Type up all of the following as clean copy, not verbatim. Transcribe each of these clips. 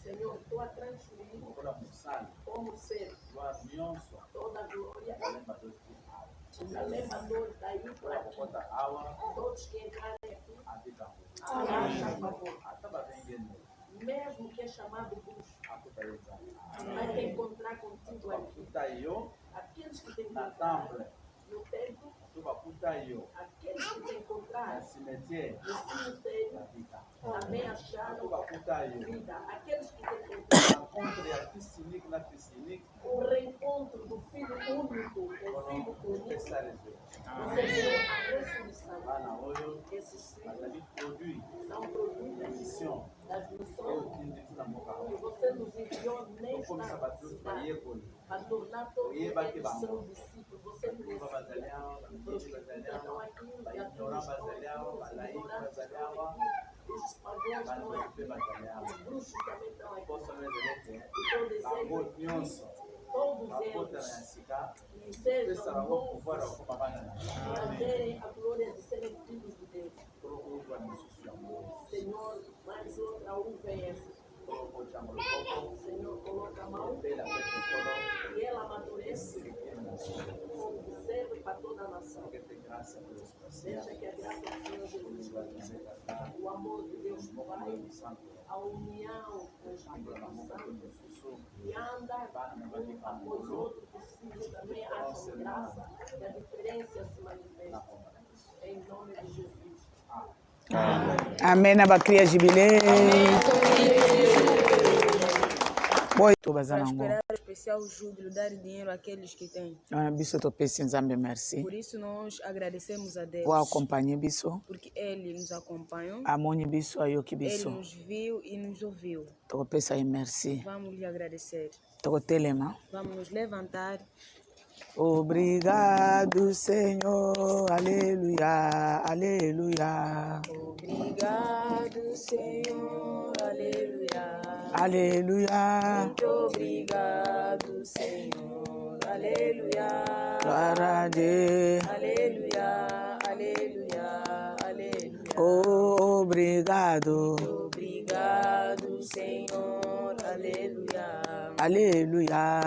Senhor, tu a transferido como ser toda a glória. Os alembadores daí para aqui. Todos que entrarem aqui, abraça a favor. Mesmo que é chamado bruxo, vai te encontrar contigo aqui. Aqueles que te encontrarem no templo, aqueles que te encontrarem no cemitério, também acharam vida. Aqueles que te encontraram, o reencontro do Filho único, o Filho único, você viu a ressurreição. Esses filhos são produtos das missões que você nos enviou nesta cidade para tornar todos eles seus discípulos. Você nos enviou. Então aqui, os ignorantes estão aqui, os pagãos estão aqui, os bruxos também estão aqui. Então desejo todos eles que sejam novos para terem a glória de serem filhos de Deus. Senhor, mais outra uva é essa. Senhor, coloca a mão e ela amadurece como serve para toda a nação. Deixa que a graça do Senhor Jesus, o amor de Deus Pai, a união com o Espírito Santo e anda um após outro, que os filhos também acham graça e a diferença se manifesta. Em nome de Jesus. Amém. Abacria Jubilé. Para esperar o especial júbilo, dar dinheiro àqueles que têm. Merci. Por isso nós agradecemos a Deus. Porque Ele nos acompanhou. Ele nos viu e nos ouviu. Vamos lhe agradecer. Vamos nos levantar. Obrigado, Senhor, aleluia, aleluia. Obrigado, Senhor, aleluia, aleluia. Muito obrigado, Senhor, aleluia. Glória a Deus. Aleluia, aleluia, aleluia. Obrigado. Obrigado, Senhor, aleluia. Aleluia.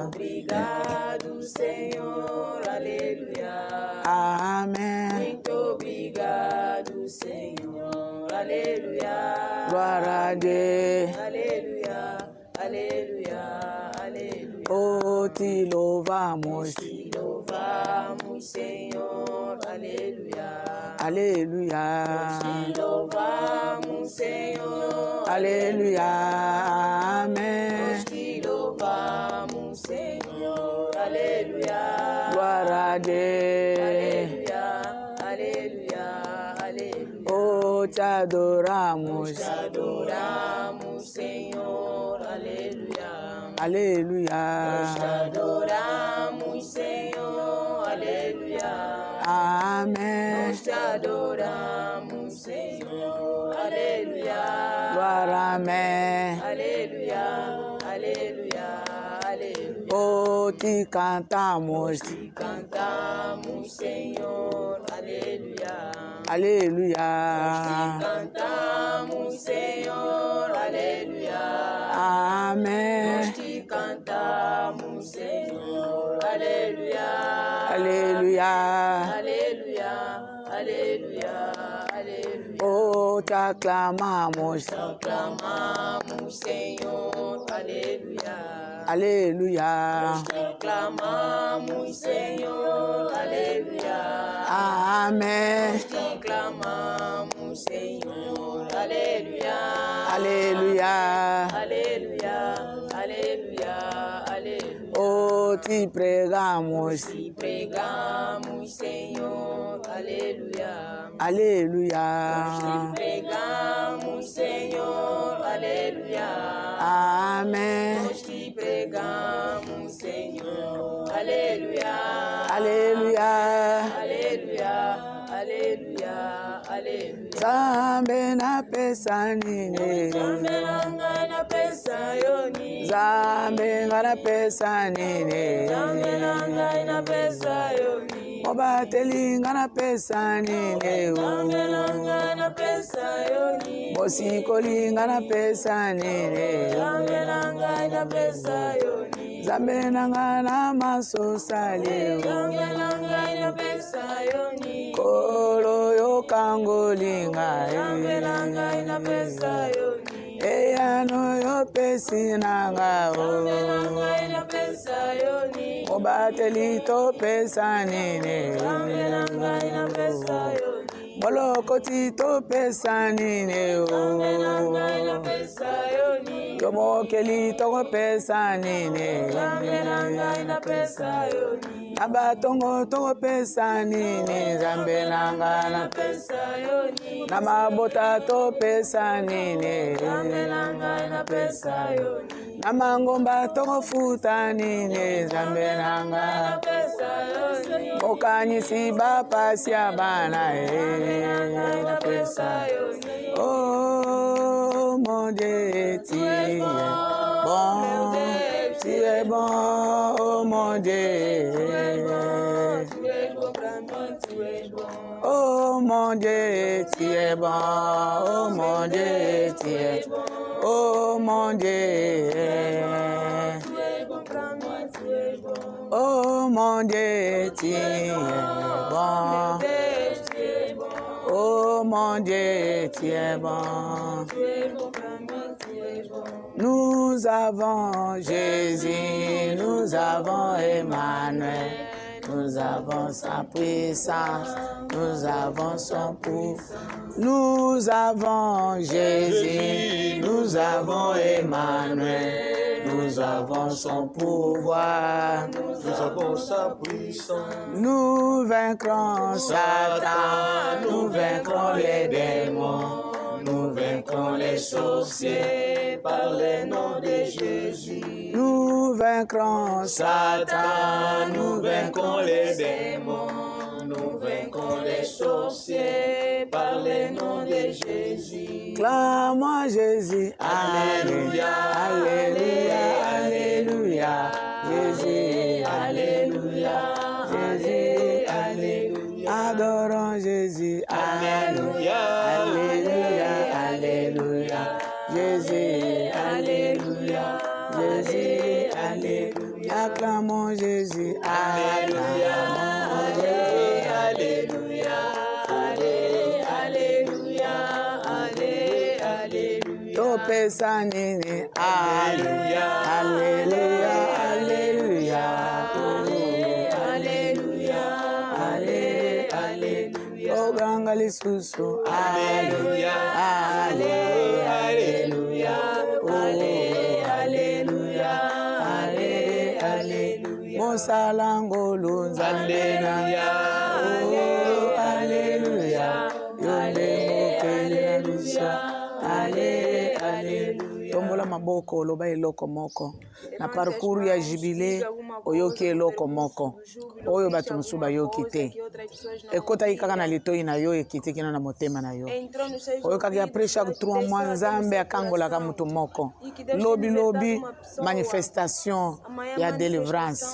Obrigado, Senhor, aleluia. Amém. Muito obrigado, Senhor, aleluia. Glória a Deus. Aleluia, aleluia, aleluia. Oh, te louvamos. Te louvamos, Senhor, aleluia. Aleluia. Te louvamos, Senhor, aleluia. Amém. Te louvamos, Senhor, aleluia. Glória a Deus. Aleluia, aleluia, aleluia. Oh, te adoramos. Te adoramos, Senhor, aleluia. Aleluia. Te adoramos, Senhor, aleluia. Amém. Te adoramos, Senhor, aleluia. Glória, amém. Aleluia, aleluia, aleluia. Oh, te cantamos. Te cantamos, Senhor, aleluia. Aleluia. Te cantamos, Senhor, aleluia. Amém. Te cantamos, Senhor, aleluia. Aleluia. Aleluia, aleluia, aleluia. Oh, te aclamamos. Te aclamamos, Senhor, aleluia. Aleluia. Te aclamamos, Senhor, aleluia. Amém. Te clamamos, Senhor, aleluia. Aleluia. Aleluia, aleluia, aleluia. Oh, te pregamos. Te pregamos, Senhor, aleluia. Aleluia. Te pregamos, Senhor, aleluia. Amém. Nós te pregamos, Senhor, aleluia. Aleluia. Aleluia, aleluia, aleluia. Zambe na pesa nini. Zambe nanga na pesa yoni. Zambe na pesa nini. Zambe nanga na pesa yoni. Mobateli ngana pesa nini Mosikoli ngana pesa nini Zambe ngana masosali Kolo yo kangolinga Eyano yo pesi nanga Mobateli to pesa nini Molokoti to pesa nini Yomokeli to pesa nini Abatongo to pesa nini Zambe nanga na pesa Namabota to pesa nini Namangomba to futa nini Zambe nanga Okani si bapasi abana Oh mon Dieu, tu es bon, tu es bon, oh mon Dieu. Oh mon Dieu, tu es bon, oh mon Dieu, tu es bon, oh mon Dieu. Oh mon Dieu, tu es bon. Oh mon Dieu, tu es bon. Nous avons Jésus, nous avons Emmanuel, nous avons sa puissance, nous avons son pouvoir. Nous avons Jésus, nous avons Emmanuel, nous avons son pouvoir, nous avons sa puissance. Nous vaincrons Satan, nous vaincrons les démons, nous vaincrons les sorciers par le nom de Jésus. Nous vaincrons Satan, nous vaincrons les démons, nous vaincrons les sorciers par le nom de Jésus. Clamons Jésus, Alléluia, Alléluia, Alléluia, Jésus, Alléluia, Jésus, Alléluia. Adorons Jésus, Alléluia, Alléluia, Alléluia, Jésus, Alléluia, Jésus, Alléluia. Acclamons Jésus, Alléluia, Alléluia, Alléluia, Alléluia. Tope sanini, Alléluia, Alléluia, Alléluia, Alléluia, Alléluia. Oganga lisusu, Alléluia, Alléluia, Alléluia, Alléluia. Mosalango lunzandena, Alléluia, Yonde mokelisha, Alléluia. Tombola maboko loba eloko moko na parcours ya jibile oyoki eloko moko oyo bato mosusu bayoki te ekotaki kaka na litoi na yo ekiti kino na motema na yo oyokaki après chaque 3 mois nzambe akangolaka moto moko lobi manifestation ya délivrance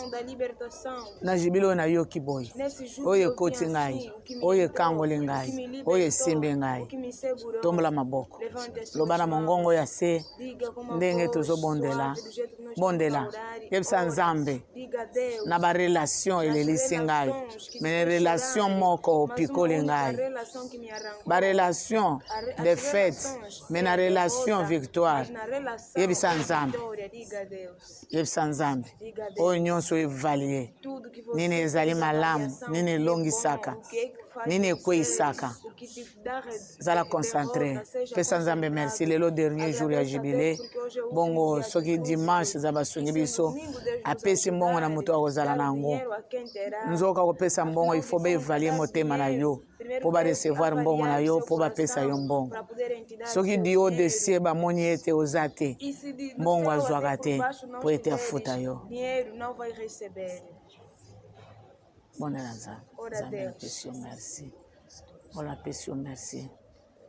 na jibile oyo nayoki boye oyo ekoti ngai oyo ekangoli ngai oyo esimbi ngai tombola maboko loba na mongongo ya se ndenge tozobondela bondela yebisa nzambe na barelation elelisi ngai mene relation moko opikoli ngai barelation de fête mena relation victoire yebisa nzambe oyo nyonso evalie nini ezali malamu nini elongisaka nini ekweyisaka zala concentré pesa nzambe merci lelo dernier jour ya jubilé bongo soki dimanche za basongi biso apesi mbongo na moto akozala nango nzoka kopesa mbongo ifo baevalie motema na yo mpo barecevoir mbongo na yo mpo bapesa yo mbongo soki dio desie bamoni ete oza te mbongo azwaka te mpo ete afuta yo bondela nzambe apesi yo merci olapesi yo merci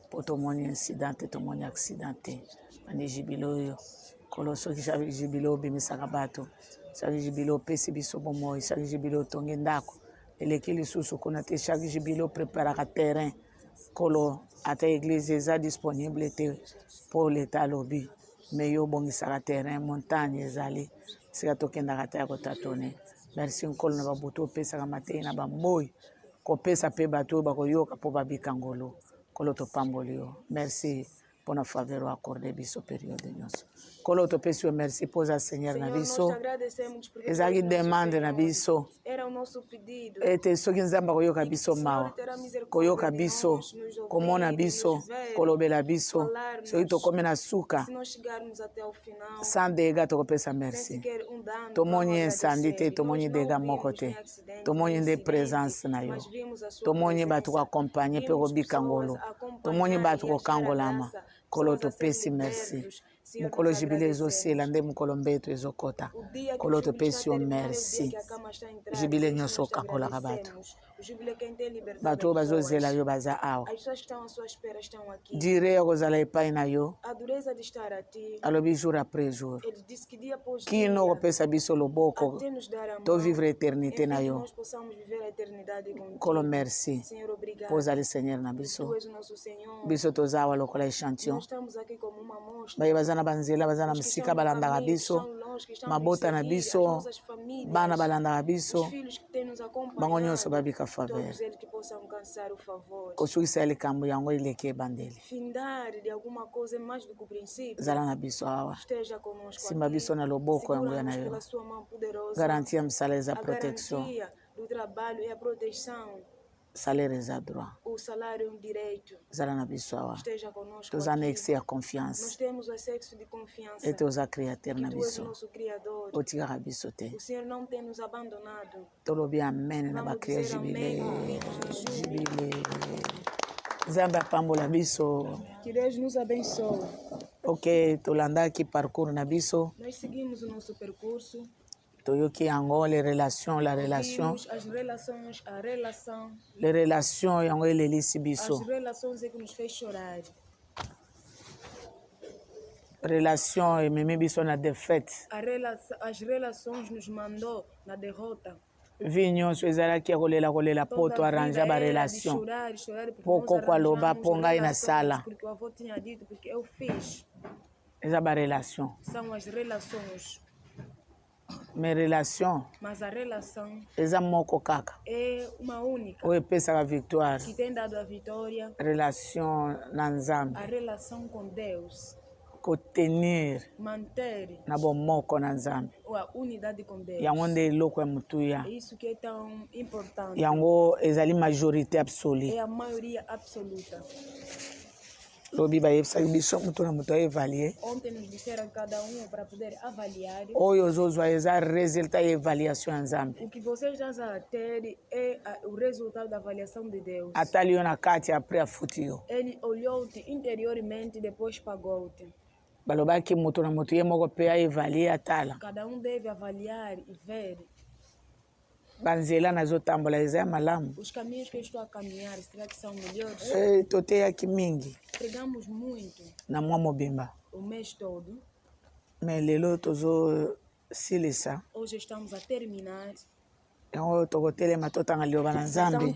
mpo tomoni incident te tomoni accident te bani jibile oyo kolo soki jibile obimisaka bato soki jibile opesi biso bomoi soki jibile otongi ndako elekili susu kuna te chaque jubile préparaka terrain kolo ata église eza disponible te mpo leta alobi me yo obongisaka terrain montagne ezali sika tokendaka te ya kotatone. Merci nkolo na babutu opesaka matei na bamoi kopesa mpe bato oyo bakoyoka mpo babika ngolo kolo topamboli yo. Merci mpona faveur accordé biso periode nyonso kolo topesi yo merci mpo oza seigneur na biso ezalaki demande na biso ete soki nzambe akoyoka biso mawa koyoka biso komona biso kolobela biso soki tokómi na suka sans dégâts tokopesa merci tomoni insandi te tomoni dégâts moko te tomoni nde présence na yo tomoni bato koakompagne mpe kobika ngolo tomoni bato kokangolama kolo topesi merci mukolo jibile ezosila nde mukolo mbeto ezokota kolo topesi yo merci jibile nyonso okangolaka bato bato oyo bazozela yo baza awa dire ya kozala epai na yo alobi jour après jour kino kopesa biso loboko tovivre éternité na yo kolo merci mpo ozali seigneur na biso biso toza awa lokola échantillon baye baza na banzela baza na mosika balandaka biso mabota na biso bana balandaka biso bango nyonso babika faveur kosukisa ya likambo yango eleki ebandeli zala na biso awa simba biso na loboko yango ya na yo garanti ya mosala eza protection salaire eza droit zala na biso awa toza na excès ya confiance ete oza créateur na biso otikaka biso te tolobi amen na bakria jibile nzambe apambola biso ok tolandaki parcours na biso toyoki yango les relations yango elelisi biso relation ememi biso na défaite vi nyonso ezalaki ya kolela po to arrange barelation mpo koko aloba mpo ngai nasala eza barelation mais relation eza moko kaka oyo epesaka victoire relation na nzambe kotenir na bomoko na nzambe yango nde eloko ya motuya yango ezali majorité absolue lobi bayebisaki biso moto na moto aevaluer oyo ozozwa eza resultat ya évaluation ya nzambe atali yo na kati apres afuti yo balobaki moto na moto ye moko mpe aevaluer atala banzela nazotambola eza ya malamu toteyaki mingi na mwa mobimba me lelo tozosilisa yango tokotelema totanga liloba na nzambe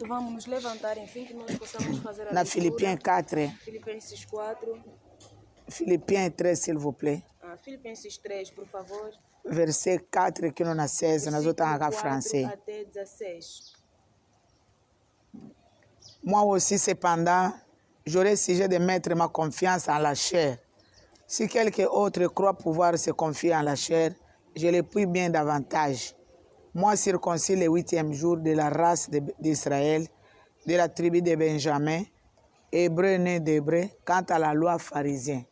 na Philippiens 4 Philippiens 13 s'il vous plaît Filipenses 3, por favor. Verset 4 kino na 16 nazotanga français. Moi aussi cependant, j'aurai sujet de mettre ma confiance en la chair. Si quelqu'un autre croit pouvoir se confier en la chair, je le prie bien davantage. Moi circoncis le 8e jour de la race d'Israël, de la tribu de Benjamin, hébreu né d'hébreu, quant à la loi pharisienne.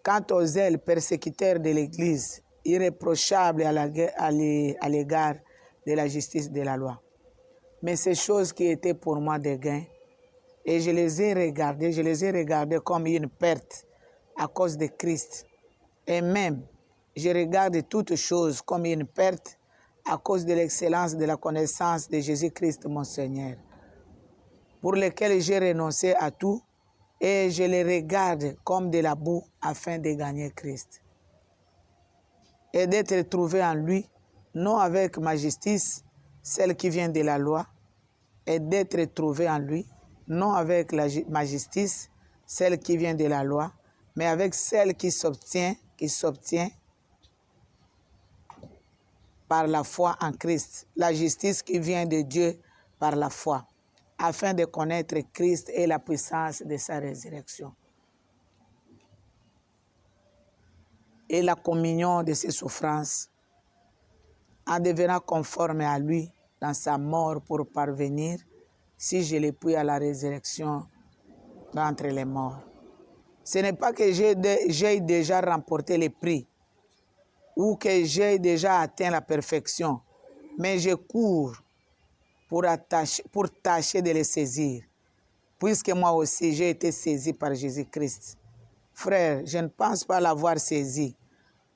Quant aux zèles persécuteurs de l'Église, irréprochables à l'égard de la justice de la loi. Mais ces choses qui étaient pour moi des gains, et je les ai regardées comme une perte à cause de Christ. Et même, je regarde toutes choses comme une perte à cause de l'excellence de la connaissance de Jésus-Christ mon Seigneur, pour lequel j'ai renoncé à tout, et je les regarde comme de la boue afin de gagner Christ. Et d'être trouvé en lui, non avec ma justice, celle qui vient de la loi, est d'être trouvée en lui, non avec ma justice, celle qui vient de la loi, mais avec celle qui s'obtient par la foi en Christ, la justice qui vient de Dieu par la foi, afin de connaître Christ et la puissance de sa résurrection, et la communion de ses souffrances, en devenant conforme à lui dans sa mort pour parvenir, si je le puis, à la résurrection d'entre les morts. Ce n'est pas que j'ai déjà remporté le prix ou que j'ai déjà atteint la perfection, mais je cours pour tâcher de les saisir, puisque moi aussi j'ai été saisi par Jésus-Christ. Frère, je ne pense pas l'avoir saisi,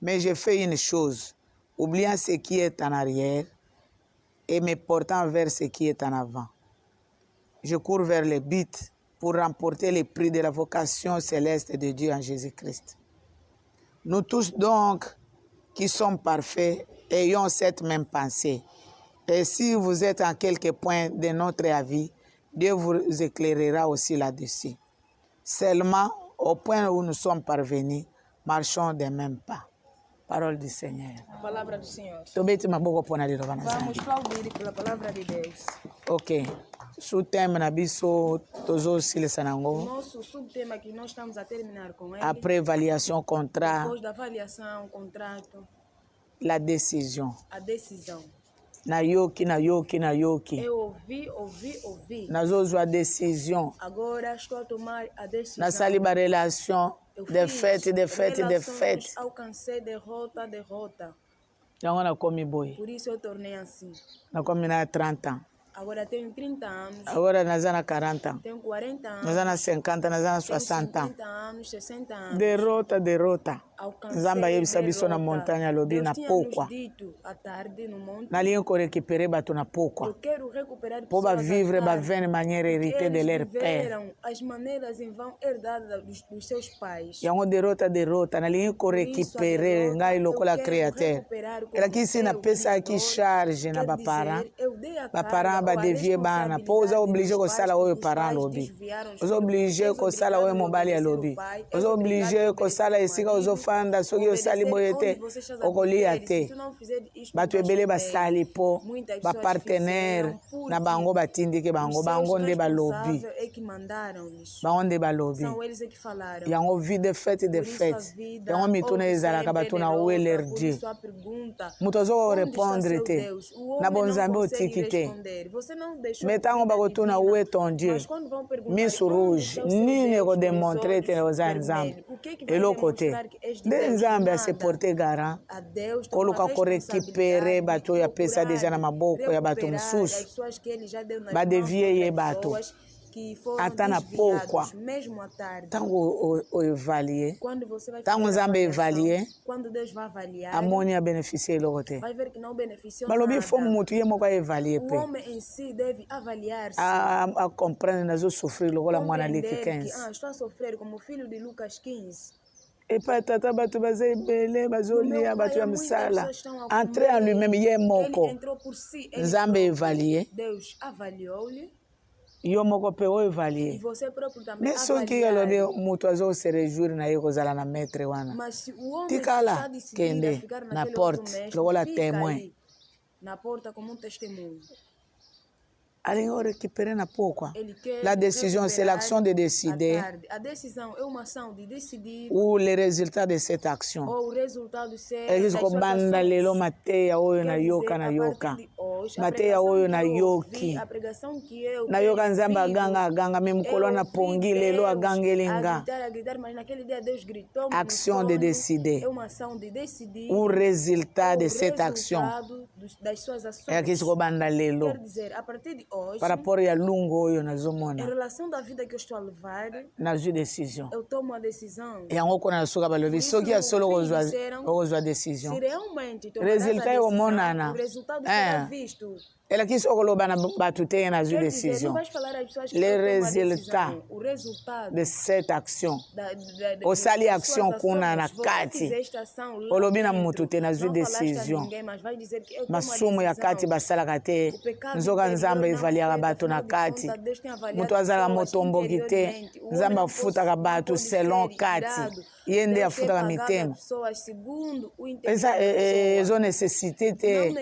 mais je fais une chose, oubliant ce qui est en arrière et me portant vers ce qui est en avant. Je cours vers le but pour remporter le prix de la vocation céleste de Dieu en Jésus-Christ. Nous tous donc, qui sommes parfaits, ayons cette même pensée. Et si vous êtes en quelque point de notre avis, Dieu vous éclairera aussi là-dessus. Seulement, au point où nous sommes parvenus, marchons des mêmes pas. Parole du Seigneur. Palavra do Senhor. Vamos aplaudir pela palavra de Deus. Ok. Sous-thème na biso tozosilisa nango. Nosso subtema que nós estamos a terminar com ele. Après évaluation contrat. Depois da avaliação, contrato. La décision. A decisão. Nayoki. Eu ouvi. Nazozwa décision. Agora estou a tomar a decisão. Nasali ba relation de fête. Alcancei derrota. Yango nakomi boy. Por isso eu tornei assim. Nakomi na 30 ans. Agora tenho 30 anos. Agora naza na 40 ans. Tenho 40 anos. Naza na 50, naza na 60 ans. 50 anos, 60 anos. Derrota. Nzambe ayebisa biso na montagne alobi na pokwa. Nalingi korécupérer bato na pokwa. Po bavivre bavene manière héritée de leur père. As maneiras em vão herdadas dos seus pais. Yango derrota. Nalingi korécupérer ngai lokola créateur. Elakisi napesaki charge na baparent. Baparent badevie bana. Po oza obligé kosala oyo parent lobi. Oza obligé kosala oyo mobali alobi. Oza obligé kosala esika ozofanda soki osali boye te okolia te. Bato ebele basali po bapartenaire na bango batindiki bango nde balobi. Bango nde balobi. Yango vie de fête. Yango mituna ezalaka bato na où est leur Dieu. Moto azo répondre te. Na bonzambe otiki te. Mais ntango bakotuna où est ton Dieu, miso rouge nini ekodémontre te oza nzambe eloko te. Nde nzambe ase porte garant koluka korécupere bato oyo apesa deja na maboko ya bato mosusu badevie ye bato ata na pokwa. Ntango oevalie, ntango nzambe evalie amoni abénéficie eloko te. Balobi fo mutu ye moko aevalie pe acomprendre nazosouffrir lokola mwana Luke 15. Epa tata bato baza ebele bazolia bato ya misala entre en lui-même ye moko nzambe evalie yo moko mpe oevalie. Mais soki alobi moto azose réjouir na ye kozala na maître wana tikala kende na porte lokola témoin alingi orécupérer na pokwa. La décision, c'est l'action de décider ou le résultat de cette action. Ekisko banda lelo mateya oyo nayoka mateya oyo nayoki nayoka nzambe aganga me mokolo na pongi lelo agangelinga. Action de décider ou résultat de cette action. Ekisko banda lelo par rapport à lungo oyo nazomona. Em relação da vida que eu estou a levar, nazwi décision. Eu tomo a decisão. Yango kona soka balobi soki asolo kozwa décision. Se realmente résultat omonana. O resultado será visto. ela kisi okoloba na bato te na zwi décision. Les résultats de cette action. Osali action kuna na kati. Olobi na mutu te na zwi décision. Masumu ya kati basalaka te. Nzoka nzambe evaliaka bato na kati. Mutu azala motomboki te. Nzambe afutaka bato selon kati. Ye nde afutaka mitema. Eza ezo nécessité te.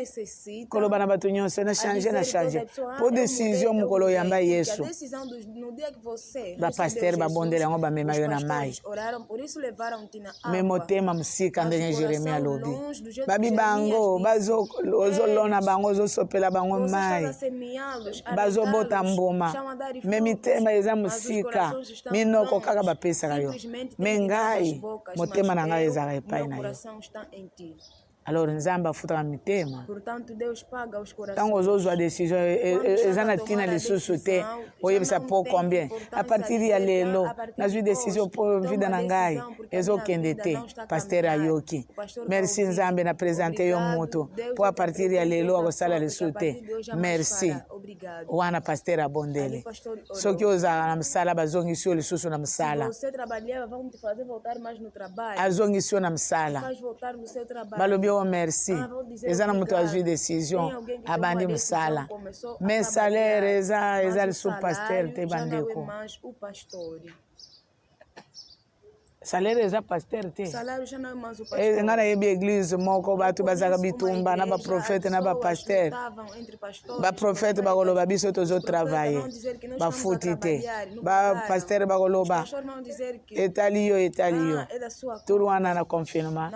Koloba na bato nyonso na changer. Po décision mukolo yamba Yesu. Ba pasteur babondela ngo bamema yo na mai. Me motema musika ndenge Jeremia alobi. Babi bango bazo ozolona bango ozosopela bango mai. Bazo bota mboma. Me mitema eza musika. Minoko kaka bapesaka yo. Me ngai motema na ngai ezaka epai na yo. Alors nzamba afutaka mitema. Tango ozozwa décision eza na tina lisusu te oyebisa po combien à partir ya lelo nazwi décision po vida na ngai ezokende te. Pasteur ayoki. Merci nzambe na présenter yo moto po à partir ya lelo akosala lisusu te. Merci wana pasteur abondele. Soki ozala na msala bazongisi yo lisusu na msala. Azongisi yo na msala. Balobi merci. Eza na mutu azwi décision abandi musala. Mais salaire eza lisu pasteur te bandeko. Salaire eza pasteur te. Nga na yebi église moko bato bazaka bitumba na ba prophète na ba pasteur. Ba prophète bakoloba biso tozo travailler. Ba futi te. Ba pasteur bakoloba etali yo. Tout wana na confinement.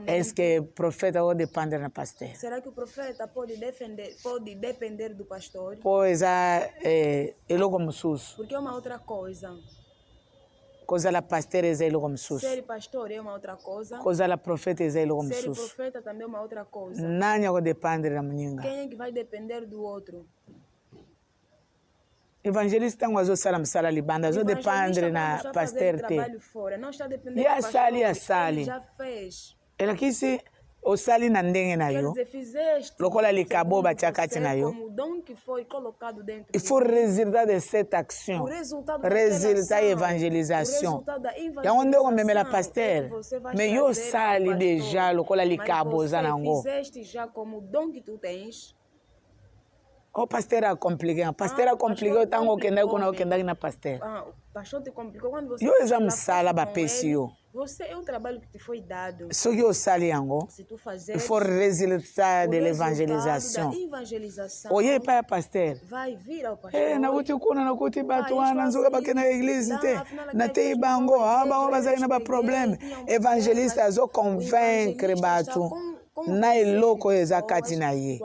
Est-ce que prophète va dépendre na pasteur? Será que o profeta pode depender do pastor? Pois eloko mususu. Porque é uma outra coisa. Coisa la pasteur eza eloko mususu. Ser pastor é uma outra coisa. Coisa la prophète eza eloko mususu. Ser profeta também é uma outra coisa. Nani ako dependre na mninga? Quem é que vai depender do outro? Evangelista tango azosala msala libanda azo dependre na pasteur te. Ye asali. Já fez. Ela kisi osali na ndenge na yo. Lokola likabo batiakati na yo. Il faut résultat de cette action. Résultat évangélisation. Yango nde komemela pasteur. Mais yo sali déjà lokola likabo za nango. O pasteur a compliqué. Pasteur a compliqué tango okendaki na pasteur. Yo eza msala bapesi yo. Você é trabalho que te foi dado. Soki osali yango, il faut résultat de l'évangélisation. Oye pa pasteur. Vai vir ao pastor. Nakuti kuna nakuti batu wana nzoka bakena église te. Natei bango, bango bazali na ba problème. Évangéliste azo convaincre batu. Na eloko eza kati na ye.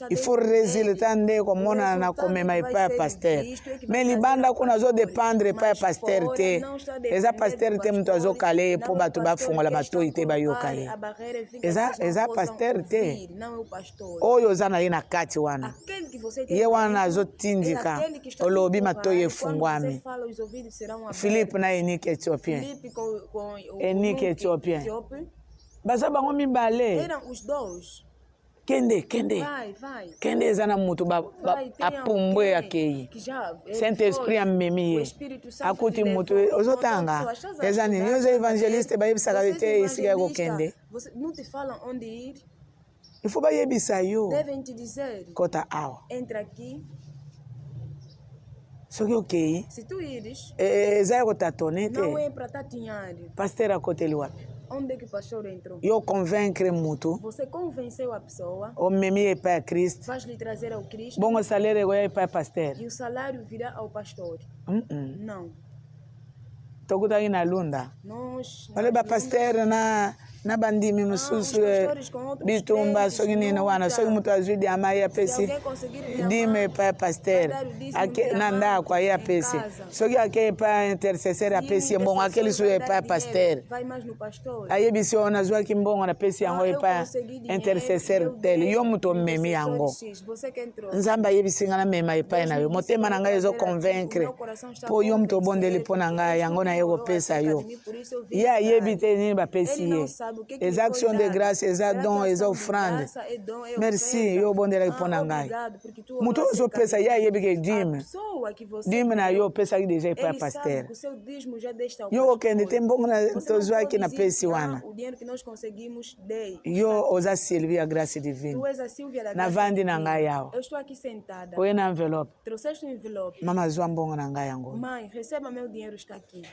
Il faut résultat nde komona na komema epa pasteur. Mais libanda kuna zo dépendre epa pasteur te. Eza pasteur te mutu azo kale po batu bafungola matoi te bayoka ye. Eza pasteur te. Oyo oza na ye na kati wana. Ye wana azo tindika. Olobi matoi efungwami. Philippe na Enique Éthiopien. Enique Éthiopien. Baza bango mibale. Eram os dois. Kende. Vai. Kende eza na mutu apumbwe akei. Saint-Esprit amemi ye. Akuti mutu ozotanga. Eza nini? Yoza evangeliste bayebisaka bete isika ya kokende. Não te falam onde ir. Il faut bayebisa yo. Devem te dizer. Kota awa. Entra aqui. Soki okei. Se tu ires. Eza ya kotatone te. Não é para tatinhar. Pasteur akoteli wapi? Onde é que o pastor entrou? Yo convaincre mutu. Você convenceu a pessoa. O memi epa a Cristo. Vais lhe trazer ao Cristo. Bom o salário é epa pastor. E o salário virá ao pastor. Não. Tokuta ina lunda. Nós. Olha ba pastor na bandimi mususu bitumba soki nini wana soki mutu azwi di ama ya pesi dime pa pasteur ake nanda kwa ya pesi soki ake pa intercesseur ya pesi mbongo akeli so ya pa pasteur ayebisi ona zwa ki mbongo na pesi yango ya pa intercesseur tel yo mutu memi yango nzamba ayebisi ngana mema epa na yo motema na ngai ezo convaincre po yo mutu bondeli po na ngai yango na yego pesa yo ya yebite ni ba pesi ye les actions de grâce, les dons, les offrandes. Merci, yo bon de répondre ngai. Muto zo pesa ya yebike dîme. Dîme na yo pesa ki déjà pas pasteur. Yo kende tembongo na tozwa ki na pesi wana. Yo oza Sylvie a grâce divine. Na vandi na ngai yao. Eu estou aqui sentada. Oye na envelope. Trouxeste um envelope. Mama zwa mbongo na ngai yango. Mãe, receba meu dinheiro, está aqui.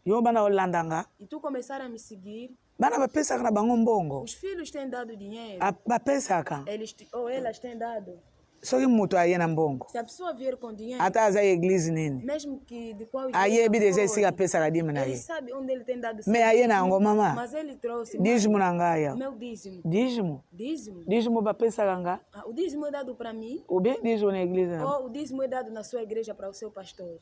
Yo bana olandanga. E tu começaram a me seguir. Bana bapesaka na bango mbongo. Os filhos têm dado dinheiro. Bapesaka. Elas têm dado. Soki mutu aye na mbongo. Se a pessoa vier com dinheiro. Ata aza église nini. Mesmo que de qual aye bi deja sika pesaka dime na ye. Ele sabe onde ele tem dado. Me aye na yango mama. Mas ele trouxe. Dízimo na ngai ya. Meu dízimo. Dízimo. Dízimo. Dízimo bapesaka nga. O dízimo é dado para mim. Ou bem dízimo na igreja. Ou o dízimo é dado na sua igreja para o seu pastor.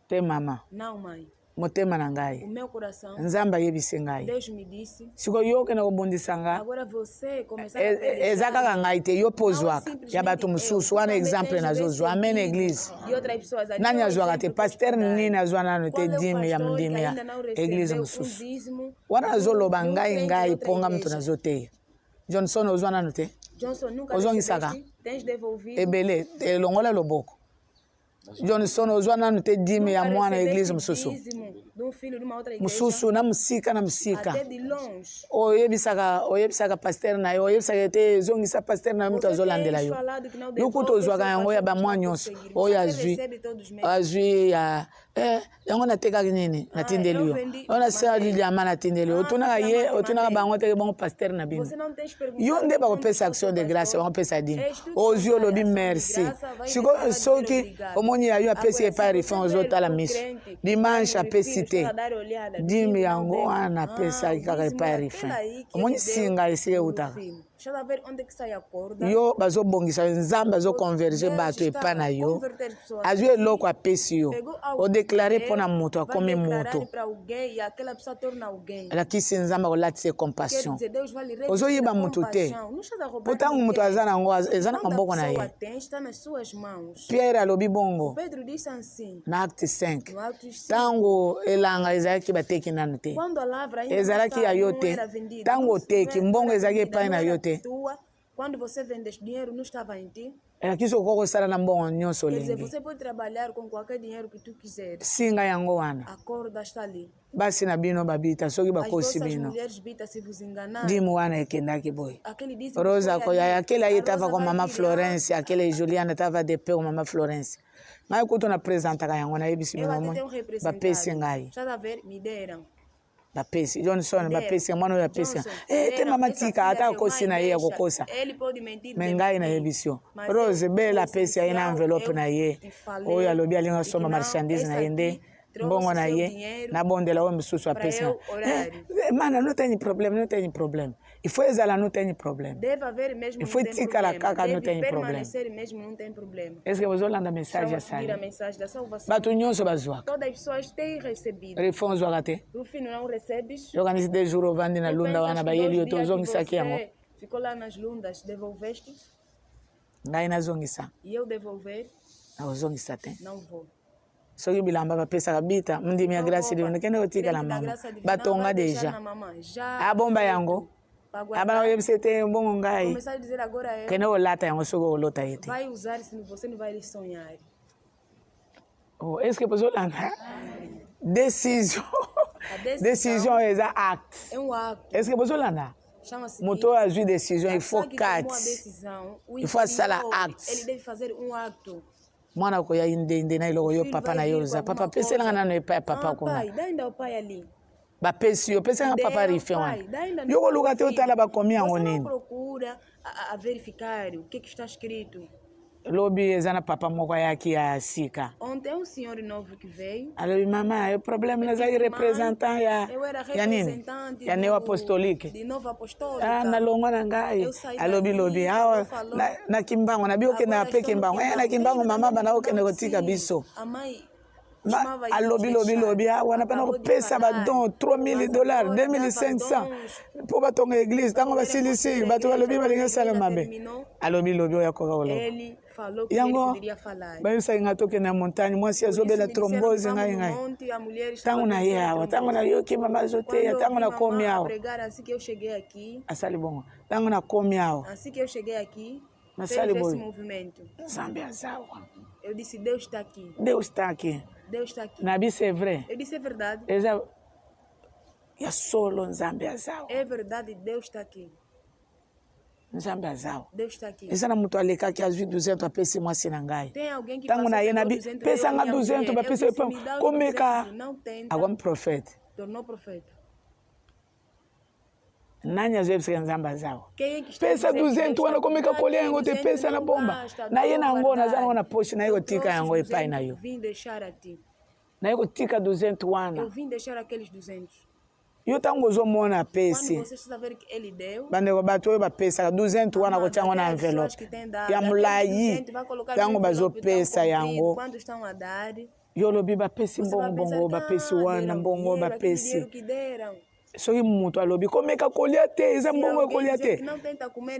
Tem mama. Não, mãe. Motema na ngai. O meu coração. Nzamba yebise ngai. Deus me disse. Siko yo ke na kobondisa nga. Agora você começar a ezaka ka ngai te yo pozwaka. Ya bato mususu wana exemple na zozo. Amen église. E outras pessoas ali. Nani azwaka te pasteur nini azwa nanu te dime ya mundime ya église mususu. Wana azoloba ngai ponga mtu na zote. Johnson ozwa nanu te. Johnson nunca recebeste. Tens devolvido. Ebele elongola loboko. Johnson ozwa nanu te dime ya mwana église mususu. Mususu na musika na musika. Até de longe. Oyebisaka pasteur na yo, oyebisaka te zongisa pasteur na mtu azolandela yo. Yokuto ozwaka yango ya bamwa nyonso. Oyo azwi ya yango natekaki nini natindeli yo. Ona sali liama natindeli yo. Otunaka bango teke bango pasteur na bino. Yo nde bakopesa action de grâce bakopesa dime. Ozwi olobi merci. Siko soki omoni ya yo apesi epai refin ozotala miso. Dimanche apesi te. Dime yango wana apesaki kaka epai refin. Omoni singa esike utaka. Yo bazobongisa nzambe azoconverge bato epai na yo. Azwi eloko apesi yo. Odeklare mpona moto akomi moto. Alakisi nzambe akolatisa compassion. Ozoyeba moto te. Po ntango moto aza nango eza na maboko na ye. Pierre alobi bongo na acte 5. Ntango elanga ezalaki bateki nanu te. Ezalaki ya yo te. Ntango oteki mbongo ezalaki epai na yo te. Quando você vende dinheiro, não estava em ti. Quer dizer, você pode trabalhar com qualquer dinheiro que tu quiser. Singa yango wana. A corda está ali. Basi na bino babita soki bakosi bino. Dimu wana ekendaki boy. Rosa koya akele ayetava kwa mama Florence, akele Juliana tava de pe kwa mama Florence. Ngai kuto na presentaka yango na yebisi bino mo. Bapesi ngai. Já ver, me deram. Bapesi Johnson bapesi mwana oyo apesi te mama tika ata kosi na ye akokosa me ngai na yebisio Rose bela apesi aye na enveloppe na ye oyo alobi alinga soma marchandise na ye nde mbongo na ye nabondela oyo misusu apesi mana no tem problème il faut ezala no tem problème il faut tikala kaka no tem problème est-ce que vous olanda message ya sali bato nyonso bazwaka refon zwaka te yokanisi te jour ovandi na lunda wana bayeli yo tozongisaki yango ngai nazongisa nakozongisa te soki bilamba bapesaka bita mundimi ya grâce de ndekende kotikala mama batonga deja abomba yango abana oyebisa te mbongo ngai kende olata yango soki olota ye te est-ce que pozolanda décision eza acte est-ce que pozolanda moto azwi décision il faut 4 il faut asala acte mwana koya inde na iloko yo papa na yo za papa peselanga nano epai papa kuna bapesi yo pesanga papa rife wana yo koluka te otala bakomi yango nini lobi eza na papa moko ayaki ya sika alobi mama yo problème nazalaki représentant ya nini ya neo apostolique nalongwa na ngai alobi awa na kimbango nabi okende ape kimbango na kimbango mama bana okende kotika biso alobi awa napena kopesa badon $3000 $2500 mpo batonga église ntango basilisi bato balobi balingi esala mabe alobi oyo akoka koloba falou que ele poderia falar. Bayusa ingatoke na montanha, mwasi azobela trombose ngai ngai. Tango na yawa, tango na yoki mama zoteya, tango na komi awa. Assim que eu cheguei aqui. Asali bongo. Tango na komi awa. Assim que eu cheguei aqui, fez esse movimento. Nzambe azawa. Eu disse, Deus está aqui. Deus está aqui. Deus está aqui. Nabi c'est vrai. Eu disse, é verdade. Ya solo nzambe azawa. É verdade, Deus está aqui. Nzambe azawa. Deus está aqui. Eza na mutu aleka ki azwi 200 apesi mwasi na ngai. Tem alguém que tango na ye nabi pesa nga 200 bapesa ye komeka. Não tenta. Agora profeta. Tornou profeta. Nani azwebisika nzambe azawa. Quem é que pesa 200 wana komeka kolea yango te pesa na bomba. Na ye na ngo naza na poshi na ye kotika yango epai na yo. Vim deixar a ti. Na ye kotika 200 wana. Eu vim deixar aqueles 200. Yo tango ozomona pesi. Quando você saber que ele deu. Bandeko bato oyo bapesa 200 wana kotiango na envelope. Ya mulayi. Tango bazopesa yango. Quando estão a dar. Yo lobi bapesi mbongo bapesi wana mbongo bapesi. Soki mutu alobi komeka kolia te eza mbongo ekolia te.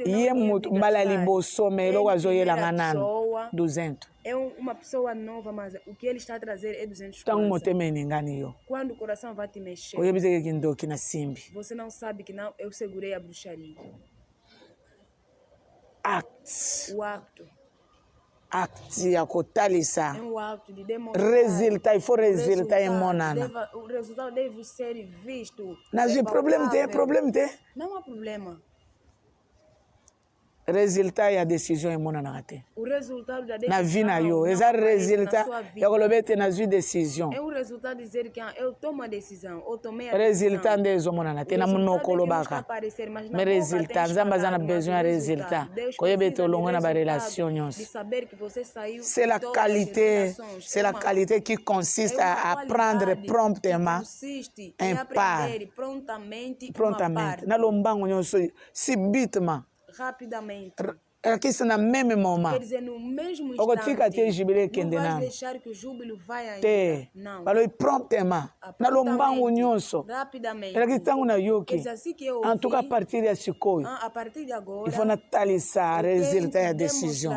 Ye mutu mbala liboso me eloko azoyelanga nano 200. É uma pessoa nova, mas o que ele está a trazer é 200 tango motema eningani yo. Quando o coração vai te mexer. Oyebiseke kindoki na simbi. Você não sabe que não, eu segurei a bruxaria. Act. O acto. Acte ya kotalisa. É um acto de demonstrar. Resultat, il faut resultat emonana. O resultado deve ser visto. Mas o problema tem, Não há problema. Resultat ya decisão emonana te. O resultado da decisão. Na vida yo, eza resultat ya kolobete na zui decisão. É um resultado de dizer que eu tomo a decisão, ou tomei a decisão. Resultat decisão. Ezomonana te na monoko lobaka. Mais resultat, nzamba za na besoin de resultat. Koyebete olongo na ba relation nyonso. C'est la qualité qui consiste à apprendre promptement un part. Prontamente. Na lombango nyonso subitement. Rapidamente. Aqui está no mesmo momento. Quer dizer, no mesmo instante. Não vai deixar que o júbilo vai ainda. Não. Falou prontamente. Na lombango nyonso. Rapidamente. Aqui está na yoki. En tout cas, a partir de Sikoy. A partir de agora. Il faut nataliser le résultat de la décision.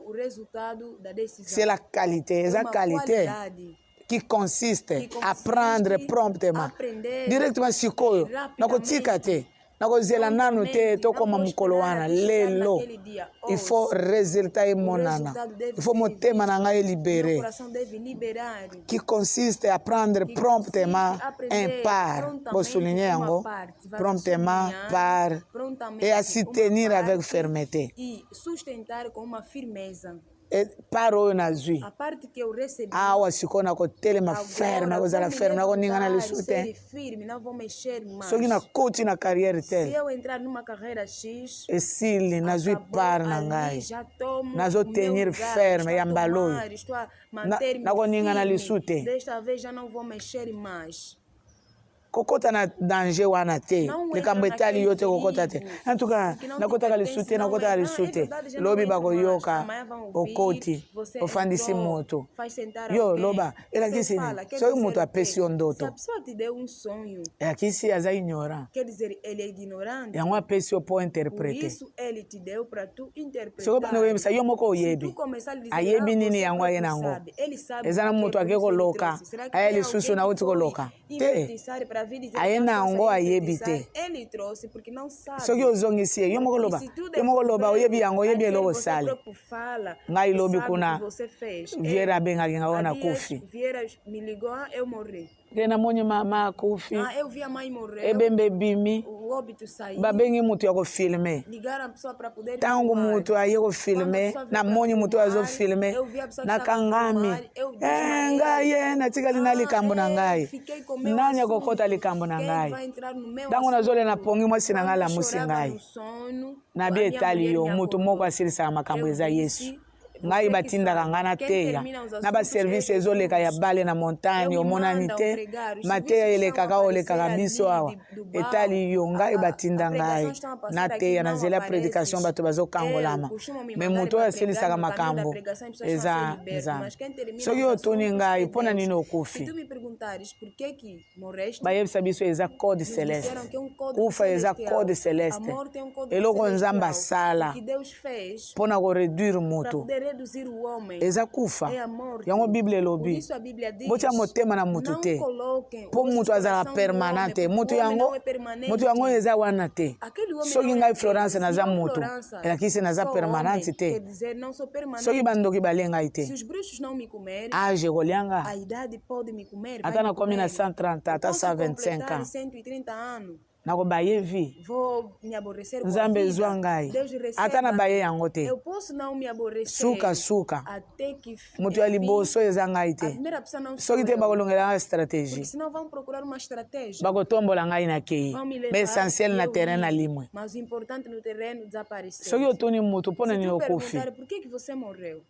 O resultado da decisão. C'est la qualité. C'est la qualité qui consiste à prendre promptement. Directement Sikoy. Na kotika te. Nakozela nanu te tokoma mukolo wana lelo. Il faut résultat emonana. Il faut motema na ngai libéré. Qui consiste à prendre promptement un part. Pour souligner yango. Promptement par. Et à s'y tenir avec fermeté. E sustentar com uma firmeza. Par oyo nazwi awa sikoyo nakotelema ferme nakozala ferme nakoningana lisu te soki nakoti na carrière te esili nazwi par na ngai nazotenir ferme ya mbala oyo nakoningana lisu te kokota na danger wana te likambo etali yo te kokota te antuka nakotaka lisu te nakotaka lisu te lobi bakoyoka okoti ofandisi moto yo loba elakisi ni soki moto apesi yo ndoto elakisi aza ignorant yango apesi yo po interprete soki bana koyebisa yo moko oyebi ayebi nini yango aye nango eza na moto ake koloka aya lisusu nauti koloka te aye nango ayebi te soki ozongisi ye yo moko loba oyebi yango oyebi eloko osali ngai lobi kuna viera abengaki nga wana kufi ke namoni mama akufi ebembe bimi babengi mutu ya kofilme ntango mutu aye kofilme namoni mutu azofilme nakangami ngai ye natikali na likambo na ngai nani akokota likambo na ngai ntango nazole napongi mwasi na ngai lamusi ngai nabi etali yo mutu moko asilisaka makambo eza Yesu ngai batindaka nga na teya na baservisi ezoleka ya bale na montagne omonani te mateya elekaka olekaka biso awa etali yo ngai batinda ngai na teya na nzela ya prédication bato bazokangolama me moto oyo asilisaka makambo eza nzambe soki otuni ngai mpona nini okufi bayebisa biso eza code celeste kufa eza code celeste eloko nzambe asala mpona koreduire moto reduzir o homem eza kufa é a morte. yango Bíblia Por elobi isso a Bíblia diz, botia motema na mutu não te coloquem po o vosso mutu azala coração no permanent te homem, mutu porque o homem yango não é permanente. mutu yango eza wana te Aquele homem soki não é ngai aquele. Florence Se naza eu, mutu Florence, elakisi naza sou permanent homem, te quer dizer, não sou permanente. soki bandoki balie ngai te Se os bruxos não me comerem, age kolia nga a idade pode me comer, vai ata me nakomi na comer. 130 ata Eu posso 125 completar ans 130 anos. nakobaye vi Vou me aborrecer com a nzambe vida. ezwa ngai Deus receba. ata nabaye yango te Eu posso não me aborrecer suka até que mutu ya liboso eza ngai a te primeira pessoa não sou soki te eu. bakolongela nga Porque stratégie senão vão procurar uma estratégia. bakotombola ngai na kei Vão me me levar essentiel e na eu terrain ir. na limwe Mas o importante no terreno desapareceu. soki otuni mutu mpo na Se nini tu okufi perguntar por que você morreu,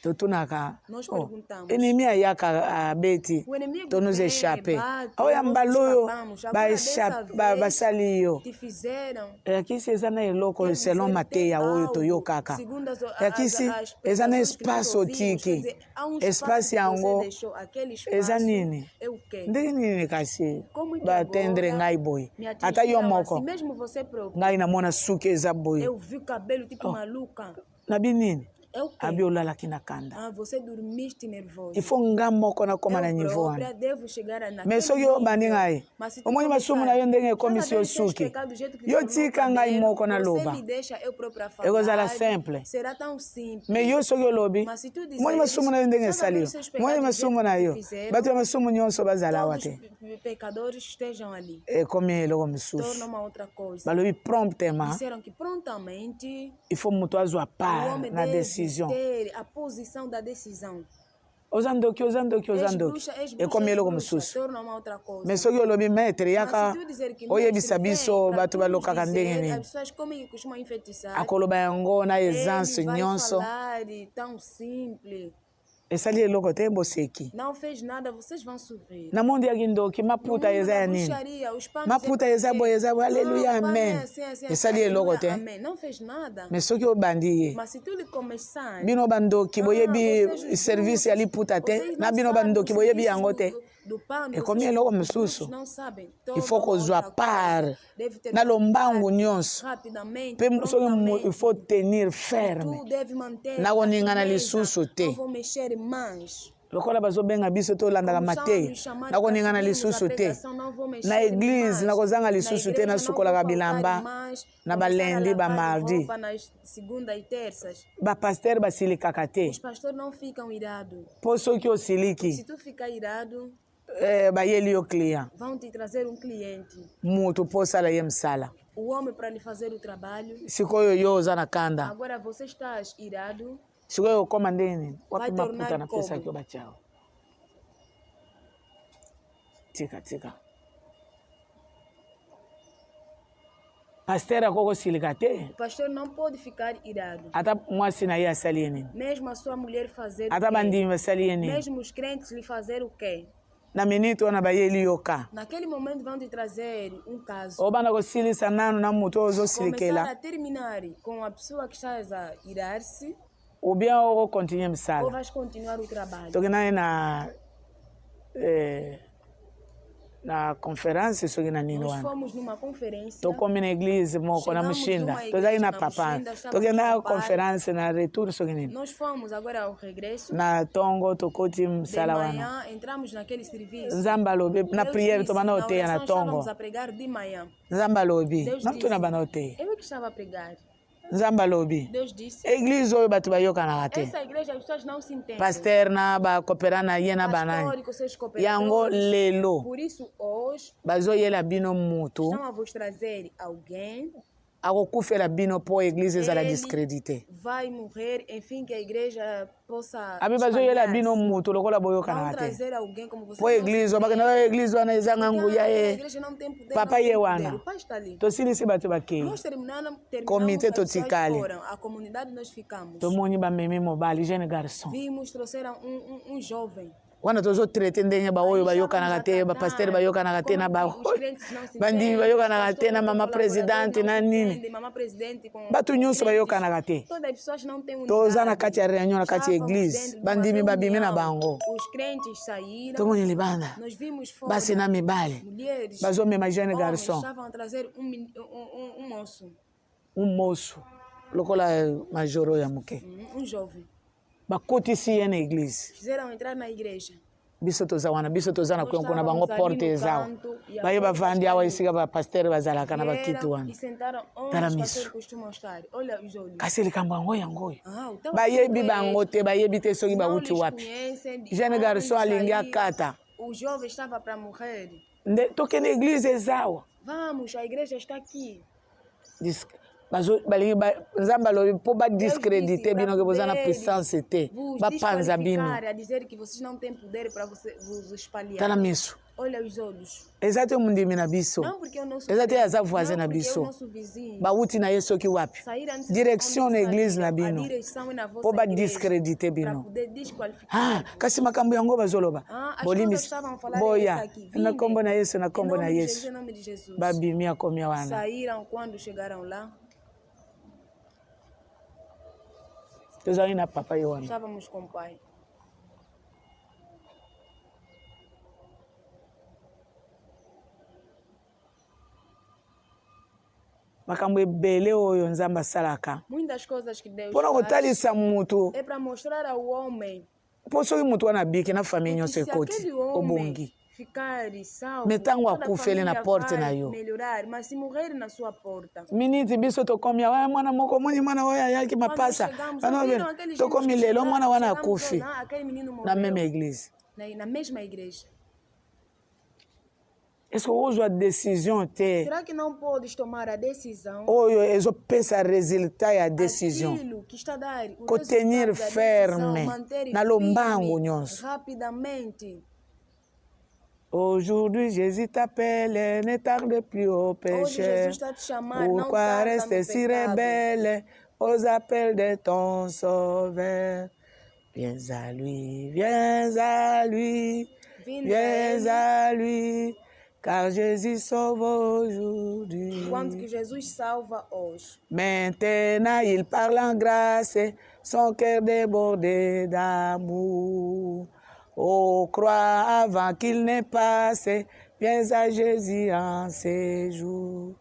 totunaka nós perguntamos. enemi ayaka abeti O inimigo to nous vem, échapper bate, aoyamba nós loyo escapamos. Agora, dessa vez, basali yo te fizeram. eyakisi eza na eloko Quer selon dizer, mateya tem oyo algo, toyokaka segundo eyakisi as eza na pregações que nós espace ouvimos, quer otiki dizer, há um espace espaço que yango você deixou, aquele espaço eza nini é o quê? ndenge nini kasi Como que batendre agora ngai boye me ata yo atingiram moko assim, mesmo você próprio. ngai namona suki eza boye Eu vi o cabelo tipo maluca. nabi nini É o quê? abi olalaki na kanda Ah, você dormiste nervoso. ifo nga moko nakoma na niveau própria wana devo chegar naquele me soki obandi ngai Mas se tu omoni masumu na yo ndenge ekomi si osuki yo tika ngai moko naloba ekozala simple será tão simples. me yo soki olobi Mas se tu disseres, omoni masumu na yo ndenge esali yo omoni masumu na yo fizeram, bato ya masumu nyonso bazala awa todos te os pecadores estejam ali. ekomi eloko Torna mosusu uma outra coisa. balobi promptement Disseram que prontamente ifo moto azwa o part homem na deve décision ter a posição da decisão. oza ndoki Ex-bruxa, ekomi eloko ex-bruxa, mosusu torna uma outra coisa. me soki olobi maître yaka Mas se tu dizer que oyebisa mestre biso vem pra bato tu nos balokaka dizer, ndenge as nini pessoas comem e costumam enfeitiçar. akoloba yango na essence Ele vai nyonso falar tão simples. esali eloko te boseki Não fez nada, vocês vão sofrer. na mundo yaki ndoki maputa eza ya nini maputa eza boye eza boye aleluya amen esali eloko te Não fez nada. me soki obandi ye Mas se tu lhe começar, bino bandoki boyebi service ya liputa te na bino bandoki boyebi yango te ekomi eloko mosusu ifo kozwa part na lombangu nyonso mpe soki ifo tenir ferme na koningana lisusu te lokola bazobenga biso tolandaka mateya nakoningana lisusu te na eglize nakozanga lisusu te nasukolaka bilamba na balendi bamardi bapaster basilikaka te mpo soki osiliki bayeli yo client mutu mpo osala ye msala o homem para lhe fazer o trabalho. Sikoyo yo oza na kanda. Agora você está irado. Sikoyo okoma ndeni wapi maputa na pesa kyo bachao. Tika. Pasteur akoko silika te. O pastor não pode ficar irado. Ata mwasi na ye asali nini? Mesmo a sua mulher fazer ata o quê? Bandimi basali nini? Mesmo os crentes lhe fazer o quê? Na minute wana bayeli yoka. Naquele momento vão te trazer caso. Obana kosilisa nanu na mutu ozosilikela. Começar a terminar com a pessoa que está a irar-se. Ou bien ou continuer msala. Ou vais continuar o trabalho. Tokina na conferência soki na nini wana. Nós fomos numa conferência. Tokomi na eglise moko na Mushinda. Tozali na papa. Tokina na conferência na retour soki nini. Nós fomos agora ao regresso. Na tongo tokoti msala wana. De manhã entramos naquele serviço. Nzamba lobi na prière tomana oteya na tongo. Estávamos a pregar de manhã. Nzamba lobi. Não tuna bana oteya. Eu que estava a pregar. Nzamba lobi. Deus disse. Église oyo bato bayokanaka te. Essa igreja as pessoas não se entendem. Pasteur na bakopera na ye na banani. Yango lelo. Por isso hoje bazoyela bino mutu. Estão a vos trazer alguém. Akokufela bino po église ezala discrédité. Vai morrer, enfim que a igreja possa. Abi bazoyela bino mutu lokola boyokanaka te. Trazer alguém como você. Po église obakena église wana ezanga nguya ye. Papa ye wana. Tosilisi bato bakei. Nós terminamos comité totikali. A comunidade nós ficamos. Tomoni bamemi mobali jeune garçon. Vimos trouxeram jovem. Wana tozo traité ndenge baoyo bayokanaka te bapasteur bayokanaka te na bandimi bayokanaka te na mama présidente na nini bato nyonso bayokanaka te toza na kati ya réunion na kati ya église bandimi babimi na bango tomoni libanda basi na mibale bazomema jeune garçon moço Lokola majoro ya muke. Jovem. Bakotisi ye na église. Fizeram entrar na igreja. Biso tozana kuna bango porte zao. Baye bavandi awa isika ba pasteur bazalaka na bakitu wana. Tala miso. Kasi likambo yango. Bayebi bango te, bayebi te soki bauti wapi. Jeune garçon alingi akata. O jovem estava para morrer. Toke na église zawa. Vamos, a igreja está aqui. Nzamba lobi po ba discréditer bino que você na puissance te. Ba panza bino. A dizer que vocês não têm poder para vos espalhar. Tala miso. Olha os olhos. Exato mundimi na biso. Não porque eu não sou. Exato aza voisin na biso. Ba uti na yeso ki wapi. Direction na église na bino. Po ba discréditer bino. Ah, kasi makambo yango bazoloba. Bolimis. Boya. Na kombo na Yesu, na kombo na Yesu. Babimi akomia wana. Saíram quando chegaram lá. Tozali na papa Yohana. Estávamos com o pai. Makambo ebele oyo Nzamba salaka. Muitas coisas que Deus Pona kotalisa mutu. É para mostrar ao homem. Poso ki mutu wana biki na famille nyonso ekoti. Obongi. Ficar salvo. Metango akufeli na porte na yo. Melhorar, mas se morrer na sua porta. Miniti biso tokomia wa mwana moko muni mwana oya yaki mapasa. Tokomi lelo mwana wana akufi. Na mesma église. Na mesma igreja. Est-ce que vous avez décision te? Será que não podes tomar a decisão? Oyo ezo pensa resultat ya décision. Aquilo que está a dar. Ko tenir ferme na lombango nyonso. Rapidamente. Aujourd'hui, Jésus t'appelle, ne tarde plus au péché. Pourquoi rester si rebelle aux appels de ton sauveur? Viens à lui, viens à lui, viens à lui, car Jésus sauve aujourd'hui. Quando que Jesus salva hoje. Maintenant, il parle en grâce, son cœur débordé d'amour. Oh, crois avant qu'il ne passe, viens à Jésus en ces jours.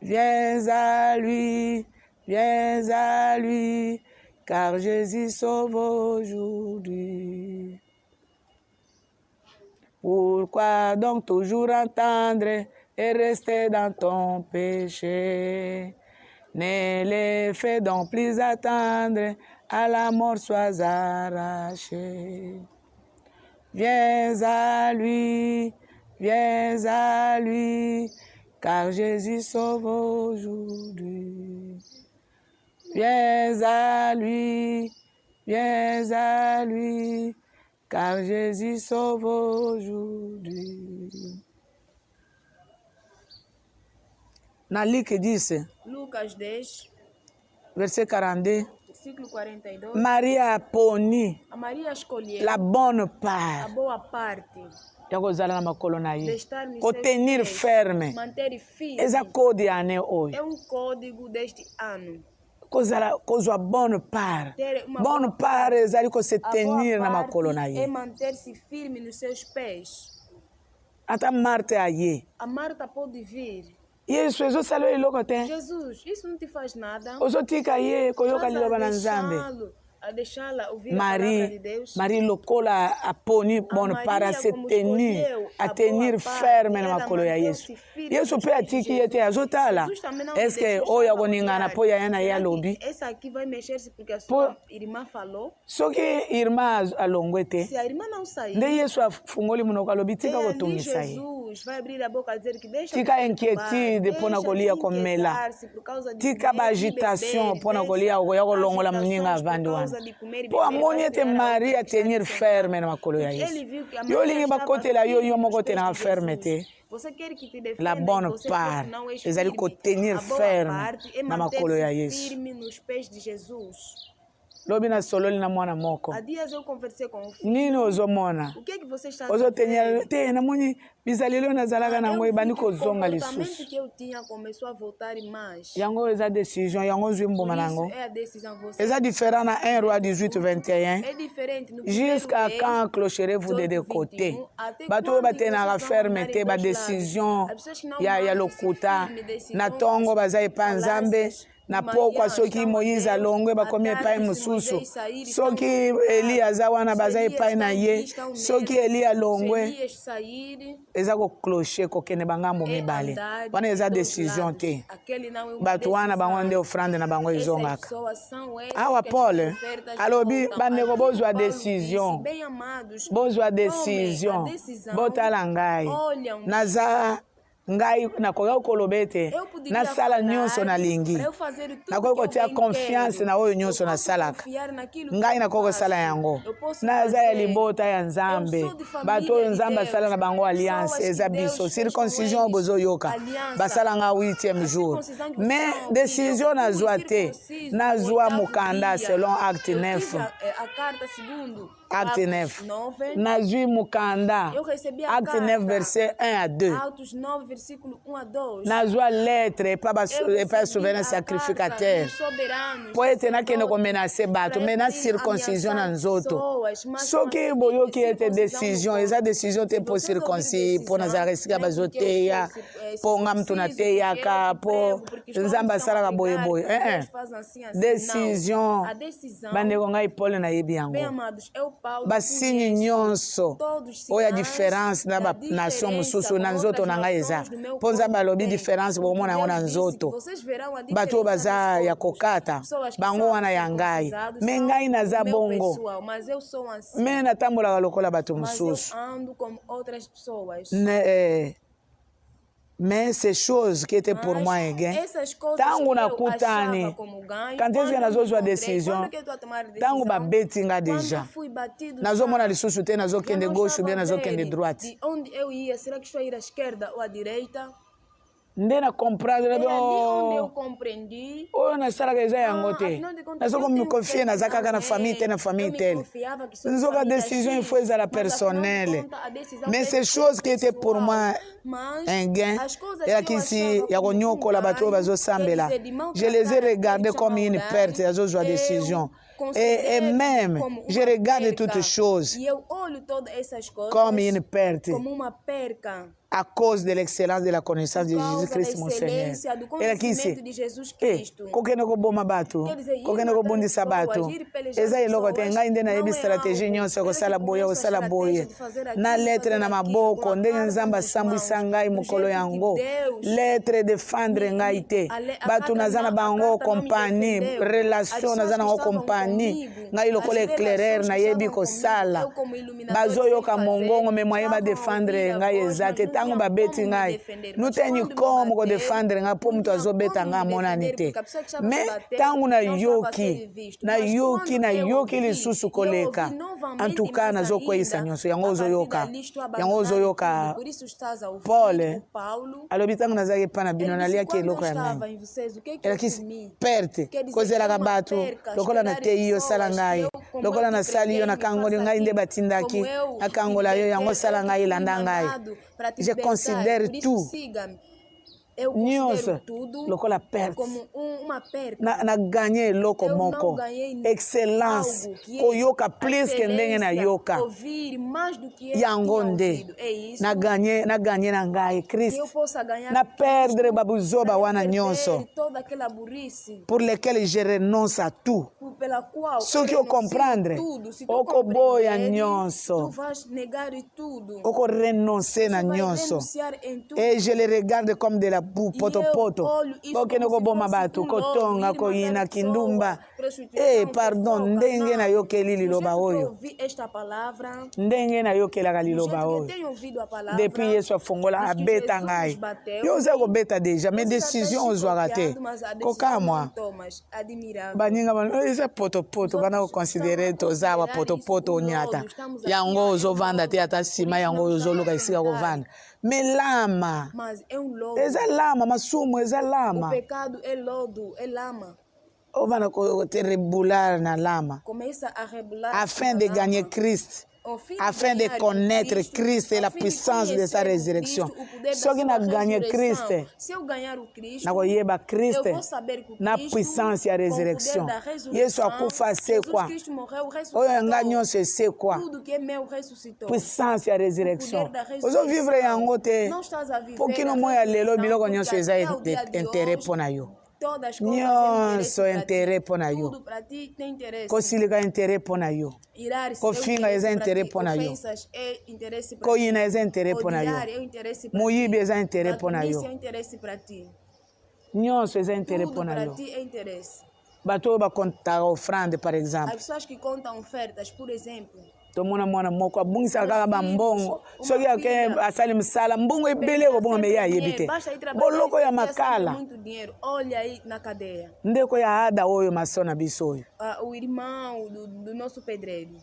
Viens à lui, car Jésus sauve aujourd'hui. Pourquoi donc toujours entendre et rester dans ton péché? Ne les fais donc plus attendre, à la mort sois arraché. Viens à lui, car Jésus sauve aujourd'hui. Viens à lui, car Jésus sauve aujourd'hui. Na Luc 10, Lucas 10, verset 42. Versículo 42. Maria a poni la bonne part. A boa parte. De tenir ferme. Manter firme. Essa code ane hoje. É código deste ano. Coisa bonne part. Bonne part ezali ko se tenir na makolo na ye. É manter-se firme nos seus pés. Ata Marta aye. A Marta pode vir. Yesu ezosala eloko te. Jesus, isso não te faz nada. Ozotika ye koyoka liloba na Nzambe. A deixá-la ouvir a palavra de Deus. Marie lokola aponi bonne para se tenir, a tenir ferme na makolo ya Yesu. Yesu pe atiki yete azotala. Est-ce que oya koningana po ya na ya lobi? Essa aqui vai mexer-se porque a sua irmã falou. Soki irmã alongwete. Se a irmã não sair. Nde Yesu afungoli munoko lobi tika kotungisa ye. Jesus vai abrir a boca a dizer que deixa. Tika inquiétude pona kolia komela. Tika ba agitation pona kolia oya kolongola mninga avandi wana. Po amoni ete Maria tenir ferme na makolo ya Yesu. Yo lingi bakotela yo moko te na ferme te. La bonne part. Ezali ko tenir ferme na makolo ya Yesu. Lobi na sololi na mwana moko. Há dias eu conversei com o filho. Nini ozomona? O que é que você está fazendo? Ozotenha te na moni bizalelo na zalaka na ngoi bani kozonga lisusu. Que eu tinha começou a voltar mais. Yango eza décision, yango zwi mboma nango. É a decisão você. Eza différent na 1 Roi 18:21. É diferente no jusqu'à quand clocherez-vous de côté. Bato batena fermeté ba décision ya lokuta na tongo bazai pa Nzambe. na pokwa soki Moïse alongwe bakomi epai mosusu soki Eli aza wana baza epai na ye soki Eli alongwe eza clocher kokende bangambo mibale wana eza décision te bato wana bango nde offrande na bango ezongaka awa Paul alobi bandeko bozwa décision botala ngai naza ngai nakoki koloba ete nasala nyonso nalingi nakoki kotia confiance na oyo nyonso nasalaka ngai nakoki kosala yango naza ya libota ya Nzambe bato oyo Nzambe asala na bango alliance eza biso circoncision oyo bozoyoka basala nga 8e jour mais décision nazwa te nazwa mokanda selon acte 9 Acte 9. Nazwi mukanda. Acte 9 verset 1 à 2. Nazwa lettre et pas souverain sacrificateur. Poete na kene ko menacer bato, menace circoncision na nzoto. Soki boyoki ete décision, eza décision te pour circoncis, pour nazaresika bazoteya, pour ngamtu na teyaka, pour nzamba salaka boye boye. Décision. Bande ko ngai Paul na yebi yango. Basini nyonso oya différence na ba nation mususu na nzoto na ngai eza ponza balobi différence bomona yango na nzoto bato baza ya kokata bango wana ya ngai me ngai naza bongo me natambolaka lokola bato mususu mais ces choses qui étaient pour moi un gain, tangu nakutani, quand est-ce que nazo joa décision, tangu ba betinga déjà, nazo mona lisusu te nazo kende gauche ou bien nazo kende droite. Nde na comprendre oyo nasalaka eza yango te nazoka mikonfie naza kaka na famille te na famille tele nzoka décision il faut ezala personnelle mais ces choses qui étaient pour moi un gain elakisi ya konyokola bato oyo bazosambela je les ai regardés comme une perte yazozwa décision et même je regarde toutes choses comme une perte à cause de l'excellence de la connaissance de Jésus-Christ mon Seigneur. Et qui c'est? Kokene ko boma bato, kokene ko bondisa bato. Eza eloko te ngai nde na yebi stratégie nyonso ko sala boye. Na lettre na maboko ndenge Nzamba sambwisa ngai mukolo yango. Lettre défendre ngai te. Bato nazana bango compagnie, relation nazana ngo compagnie. Ngai lokola éclaireur na yebi ko sala. Bazoyoka mongongo me moyen ba défendre ngai ezate. Tango ba beti ngai nuteni komo ko defendre nga po mtu azobeta nga monani te mais tango na yoki lisusu koleka en tout cas nazokweyisa nyonso yango ozoyoka Paul alobi tango nazaki epa na bino naliaki eloko ya nani elakisi perte kozelaka bato lokola na teyi yo sala ngai lokola na sali yo nakangoli ngai nde batindaki nakangola yo yango sala ngai landa ngai. Je considère tout nyonso lokola perte na gagné eloko moko excellence koyoka plus que ndenge na yoka yango nde na gagné na ngai Christ na perdre babuzoba wana nyonso pour lesquels je renonce à tout ce qui comprendre oko boya nyonso oko renoncer na nyonso et je les regarde comme de la boue poto bokene ko boma bato kotonga ko yina kindumba pardon ndenge na yokeli liloba oyo ndenge na yokelaka liloba oyo depuis Yesu afongola abeta ngai yo oza kobeta déjà mais décision ozwaka te kokamwa baninga eza poto bana koconsidere tozawa poto onyata yango ozovanda te ata nsima yango ozoluka esika kovanda mais lama eza lama masumu eza lama obana te rebular na lama afin de gagner Christ afin de connaître Christ et la puissance de sa résurrection. Soki na gagné Christ, na koyeba Christ na puissance ya résurrection. Yesu akufa c'est quoi? Oyo ngagnon c'est quoi? Puissance ya résurrection. Ozo vivre yango te. Pour kino moya lelo biloko nyonso eza intérêt pona yo. nyonso intérêt mpona yo tudo para ti tem interesse. kosilika intérêt mpona yo Irar-se kofinga eza intérêt mpona yo ofensas é interesse para ti. koyina eza intérêt mpona yo Odiar é o interesse para moyibi ti. eza intérêt mpona yo Isso é o interesse para ti. nyonso eza intérêt Tudo mpona para yo ti é interesse. bato oyo bakontaka ofrande par As exemple pessoas que contam ofertas, por exemplo, tomona mwana moko abungisaka kaka bambongo soki ake asali mosala mbongo ebele kobonga me ye ayebi te boloko ya makala muito dinheiro. Olha aí na cadeia. ndeko ya ada oyo maso na biso oyo O irmão do nosso pedreiro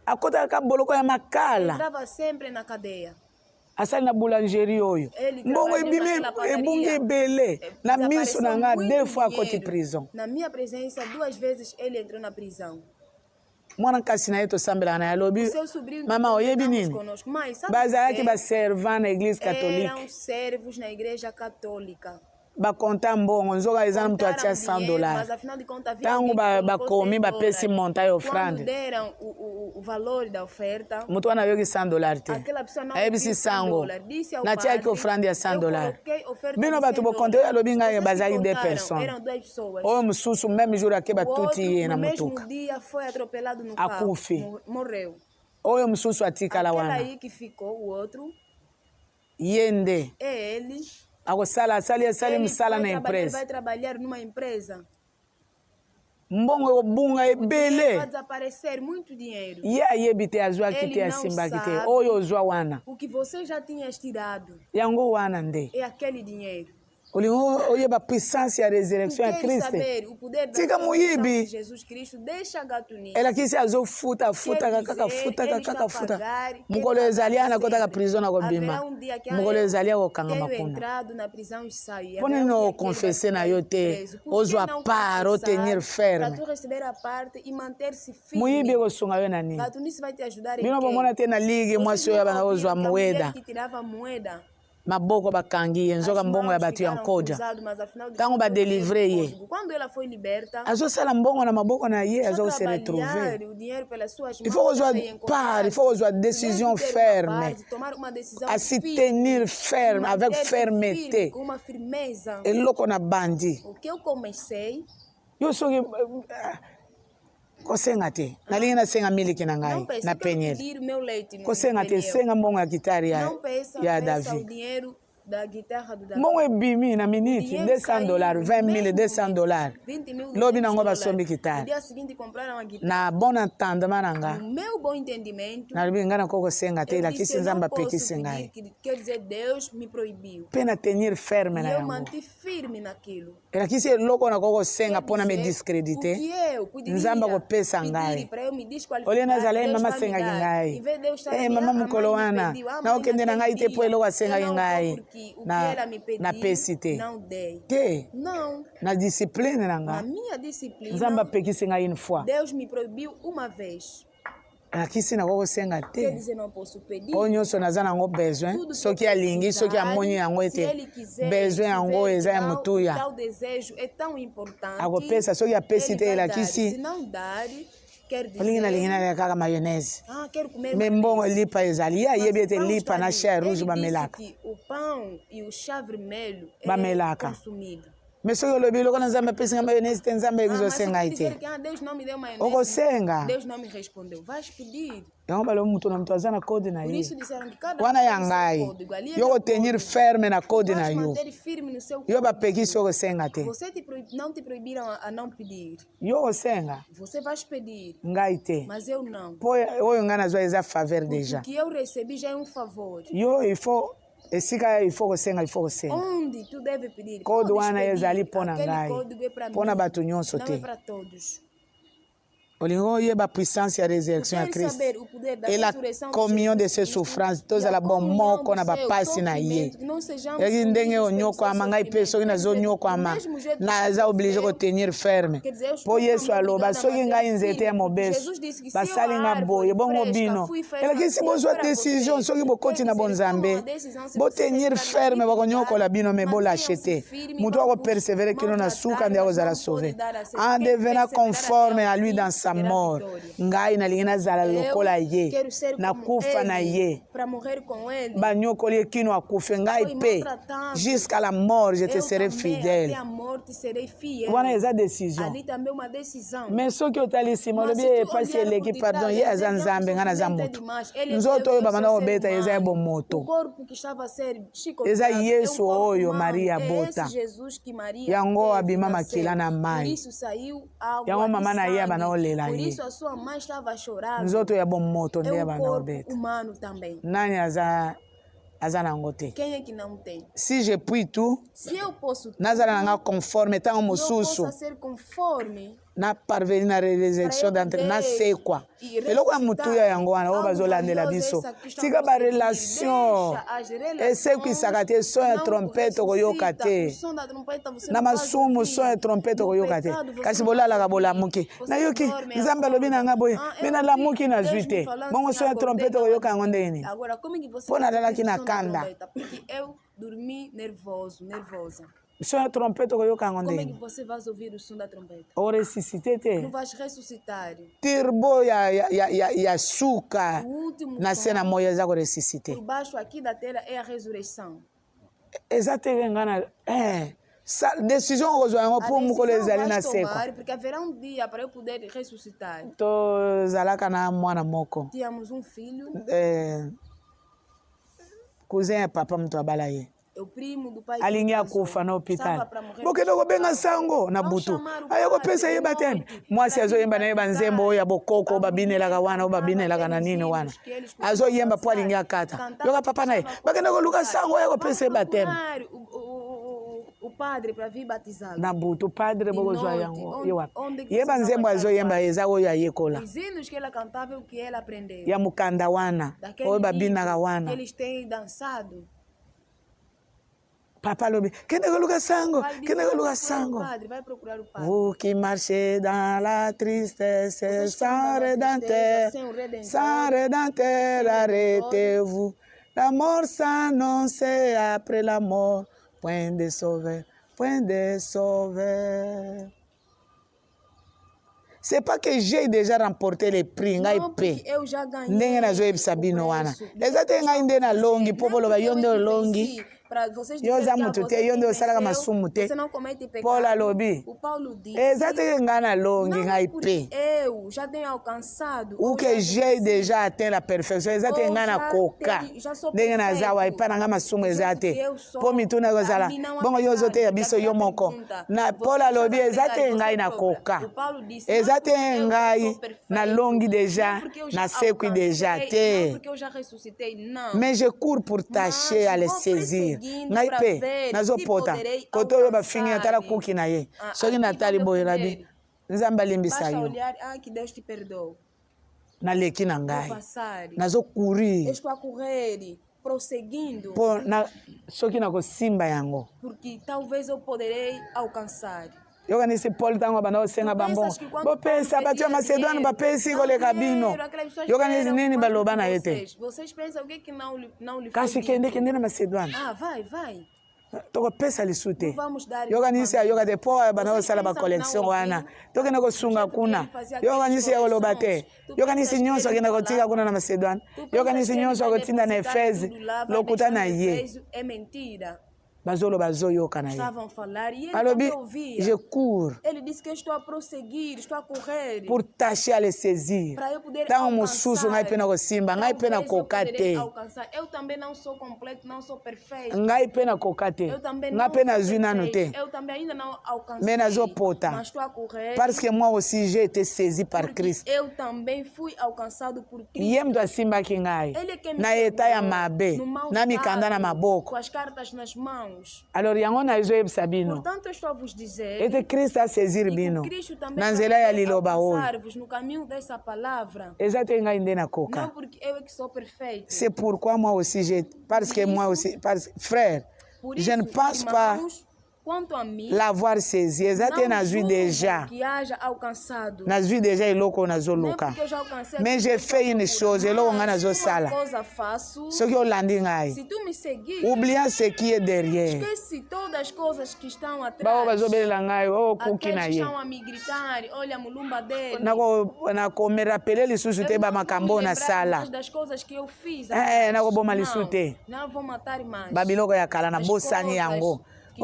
akotaka kaka boloko ya makala entrava sempre na cadeia. asali na boulangerie oyo mbongo ebimi ebungi ebele na miso na nga 2 fois akoti prison Na minha presença, 2 vezes ele entrou na prisão. mwana nkasi na ye tosambelaka na ye alobi Seu sobrinho mama oyebi nini conosco. Mãe, sabe bazalaki que baservant na église catholique eram servos na igreja católica. bakonta mbongo nzoka eza na moto atia $100 Mas afinal de contas, havia ntango alguém que bakomi colocou bapesi $100. monta ya Quando ofrande deram o valor da oferta, moto wana ayoki $100 te aquela pessoa não ayebisi viu sango $100. Disse ao natiaki padre, ofrande ya eu $100 coloquei oferta bino de bato $100. bokonte oyo alobi ngai Vocês que bazalaki 2 contaram, personnes eram 2 pessoas. oyo mosusu meme jour ake O outro, batuti ye na no mesmo motuka dia, foi atropelado no carro. Akufi. Morreu. oyo mosusu atikala Aquela wana aí que ficou, o outro, ye nde é ele. akosala asali Ele mosala na vai empresa trabalhar numa empresa. mbongo ekobunga Vai ebele desaparecer muito dinheiro. ye ayebi te azwaki Ele te não asimbaki te sabe. oyo ozwa wana O que você já tinha tirado yango wana nde é aquele dinheiro. olingi oyeba puissance ya résurrection ya Quer kriste saber o poder da tika ressurreição moyibi de Jesus Cristo? Deixa gato nisso. elakisi azofuta afutaka kaka futaka kaka futa mokolo ezali ana akotaka prison akobima mokolo ezali akokangama kuna entrado na prisão e saiu. mpo nini okonfese na yo te ozwa part otenir ferme Para tu receber a parte e manter-se firme. moyibi ekosunga yo na nini Gato nisso vai te ajudar em bino quê? bomona te na ligue mwasi oyo abanga kozwa A mulher moeda que tirava moeda. maboko bakangi ye nzoka As mbongo ya mãos bato ya ficaram nkoja cruzadas, mas afinal de ntango contas, badelivre ye quando ela foi liberta, azosala mbongo na maboko na ye só azose retrouve trabalhar o dinheiro pelas suas il faut mãos kozwa já veio encontrar. part il faut kozwa décision Deve ter uma ferme parte, tomar uma decisão a se firme, tenir ferme avec manter-se fermeté firme, com uma firmeza. eloko na bandi O que eu comecei, yo soki kosenga te nalingi nasenga miliki na ngai não peça, na eu quero penyele pedir o meu leite no kosenga te pneu. senga mbongo ya kitari Não peça, ya peça o David dinheiro da guitarra do Davi. mbongo ebimi na miniti Dinheiro $200 caiu, 20 000 mesmo $200 20 mil, lobi nango $200. basombi No kitari dia seguinte compraram a guitarra. na bon entendement na nga No meu bom entendimento, nalobi ngai nako kosenga te eu disse, elakisi eu nzambe não posso apekisi pedir, ngai quer dizer, Deus me proibiu. mpe na tenir ferme E na eu yango mantive firme naquilo. elakisi eloko nako kosenga Quer mpona me dizer, discredite o que eu poderia nzambe akopesa pedir ngai para eu me desqualificar, olie nazala Deus mama vai me asengaki dar. ngai Em vez de Deus estar a mama mãe mokolo me wana pediu, mãe naokende na ngai te naquele mpo eloko dia, asengaki eu não ngai vou porque o que ela me pediu, napesi te não dei. te Não, na discipline na na nga minha disciplina, nzambe apekisi ngai une fois Deus me proibiu uma vez. elakisi nako kosenga Quer te dizer, não posso pedir. oyo nyonso naza nango besoin Tudo que soki eu alingi precisar, soki amoni yango se ete ele quiser, besoin se yango vê eza ya tal- motuya tal desejo é tão importante, akopesa soki apesi ele te vai dar. elakisi Se não dar, quer olingi nalingi dizer, nalia kaka mayonnaise quero comer me mbongo lipa ezali ye Mas ayebi o ete pão lipa está na ali. chai rouge Ele bamelaka disse que o pão e o chá vermelho é Bamelaka. consumido. me soki olobi eloko na nzambe apesi nga mayonnaise te nzambe Mas ekizosenga quer ye dizer te que Deus não me deu maionese. okosenga Deus não me respondeu. Vais pedir. yango balobi moto na moto aza na kode na Por ye isso disseram que cada wana um ya tem seu ngai código. Ali é yo meu kotenir código. ferme na kode na Vais yo manter firme no seu yo código. bapekisi okosenga te Você não te proibiram a não pedir. yo kosenga Você vai pedir, ngai te mas eu não. mpo oyo ngai nazwa eza faveur Porque déjà o que eu recebi já é um favor. yo il faut esika il faut kosenga il faut kosenga Onde tu deve pedir? kode Podes wana pedir. ezali mpo na Aquele ngai código é para mpo na mim, bato nyonso não é te para todos. olingi oyeba puissance ya résurrection ya Quer Christ saber o poder da et la ressurreição de communion de Jesus ses Cristo souffrances e a tozala comunhão bomoko na do seu bapasi na ye sofrimento, que não sejamos yaki ndenge unidos pelo onyokwama seu ngai mpe soki sofrimento. Quer dizer, nazonyokwama do mesmo jeito que naza oblige sofreu, kotenir ferme quer dizer, eu mpo estou yesu também aloba obrigada a soki manter ngai nzete ya firme, porque mobeso Jesus disse que se basali eu, nga árvore boye bongo fresca, bino fui feita elakisi assim bozwa para décision vocês. soki bokoti Quer na dizer, bonzambe toma uma decisão, se botenir vocês ferme estão bakonyokola bino me bolashe mantenham-se te firme, moto vão akopersevere kino na maltratar, suka nde mas akozala não sauve pode dar acesso. en Quem devenant perseverar conforme até ao à lui fim dans sa jusqu'à mort. Ngai nalingi nazala lokola ye. Nakufa na ye. Banyokoli kino akufe ngai pe. Jusqu'à la mort, je te serai fidèle. Wana eza décision. Mais ce qui otali sima lobi pasi eleki pardon ye azanzambe ngana za moto. Nzoto oyo bamana obeta eza ebo moto. Eza Yesu oyo Maria bota. Yango abima makila na mai. Yango mama na ye bana olela ye. Nzoto ya bo moto nde bana obeta. Nani aza nango te. Si je puis tout, nazala nanga conforme tango mosusu. Na parvenir na réalisation d'entre na c'est quoi. Eloko ya mutuya yango wana oyo bazolandela biso. Tika ba relation. Ese kwisaka te son ya trompette koyoka te. Na masumu son ya trompette koyoka te. Kasi bolalaka bolamuki. Nayoki Nzambe alobi na nga boye. Mina lamuki na zwi te. Bongo son ya trompette koyoka yango ndeni. Po nalalaki na kanda. Son ya trompette koyoka yango ndeni. O ressuscité te. Turbo ya suka na sena moya za ko ressuscité. Eza te ngana décision ozwa yango pour mukolo ezali na seko. Porque haverá dia para eu poder ressuscitar. To zalaka na mwana moko. Tínhamos filho. Cousin ya papa mtu abala ye. O primo do pai alingi akufa na hospital bokende kobenga sango na butu ayoko pesa yeba tena mwasi azoyemba na yeba nzembo oyo ya bokoko babinelaka wana oyo babinelaka na nini wana azoyemba po alingi akata yoka papa na ye bakende koluka sango ayoko pesa yeba tena o padre para vir batizá-lo na butu padre bokozwa yango yeba nzembo azoyemba eza oyo ayekola os hinos que ela cantava o que ela aprendeu ya mukanda wana oyo babinaka wana eles têm dançado. Papa lobi, kende koluka sango, kende koluka sango. Vous qui marchez dans la tristesse, sans rédempteur, arrêtez-vous. La mort s'annonce après la mort, point de sauveur, point de sauveur. C'est pas que j'ai déjà remporté les prix, ngai pe. Ndenge na zoe sabino wana. Ezate ngai nde na longi, popolo ba yonde longi. Yoza mutu te yondo osalaka masumu te Paul alobi eza te ngai na longi ngai pe ou que j'ai déjà atteint la perfection eza te ngai na koka ndenge naza wa epai na ngai masumu eza te mpo mituna kozala bongo yo ozote ya biso yo moko na Paul alobi eza te ngai na koka eza te ngai na longi déjà na sekwi déjà te mais je cours pour tâcher à les saisir ngai pe nazopota koto oyo bafingi atala kuki na ye soki natali boye rabi Nzambe alimbisa yo naleki na ngai nazokuri po soki nakosimba yango yoka nisi Paul tango bana osenga bambongo bopesa bato ya Macedone bapesi koleka bino yoka nisi nini baloba na ye te kasi kende na Macedone tokopesa lisu te yoka nisi ayoka te po bana osala bacollection wana tokende kosunga kuna yoka nisi ya koloba te yoka nisi nyonso akenda kotika kuna na Macedone yoka nisi nyonso akotinda na Efese lokuta na ye bazolo bazoyoka na ye alobi je cours pour tâcher à les saisir ntango mosusu ngai mpe na kosimba ngai mpe na koka te ngai mpe na koka te ngai mpe nazwi nano te mais nazopota parce que moi aussi j'ai été saisi par Christ ye mtu asimbaki ngai na eta ya mabe na mikanda na maboko. Alors yango na ezo yebisa bino ete Kristo asezir bino na nzela ya liloba oyo eza te ngai nde nakoka. C'est pourquoi moi aussi parce que moi aussi frère je ne pense pas l'avoir saisi. Exactement, nas vu déjà. Nas vu déjà et loko nazoluka. Mais j'ai fait une chose, et loko nazo sala. Ce qui est landingai. Oubliant ce qui est derrière. Esquece todas as coisas que estão atrás. Aqueles que me rappeler lisusu te ba makambo na sala. Das coisas que eu fiz. Não vou matar mais. Babiloko ya kala na bosani yango.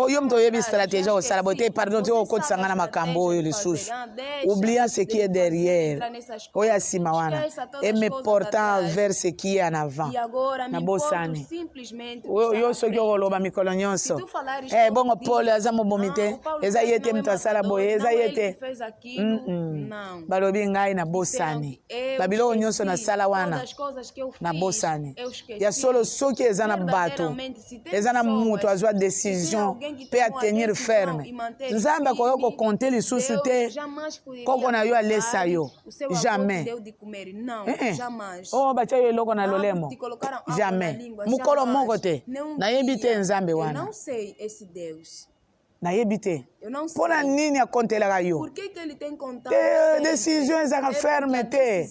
Yo mto yebi stratégie au sala bote pardon tu au côté sangana makambo yo lisusu. Oubliant ce qui est derrière. Oya simawana et me portant vers ce qui est en avant. Na bosani. Yo so yo loba mikolo nyonso. Bongo Paul azamo bomite. Eza yete mto sala boye eza yete. Balobi ngai na bosani. Babiloko nyonso na sala wana. Na bosani. Ya solo soki eza na bato. Eza na mutu azwa décision. Peut tenir ferme. Nzamba koyoko compter lisusu te. Koko na yo alesa yo. Jamais. Oh bacha yo loko na lolemo. Jamais. Mukolo moko te. Na yebite nzambe wana. Não sei esse Deus. Na yebite. Pona nini akontelaka yo? Por que ele tem contado? Décision ezaka ferme te.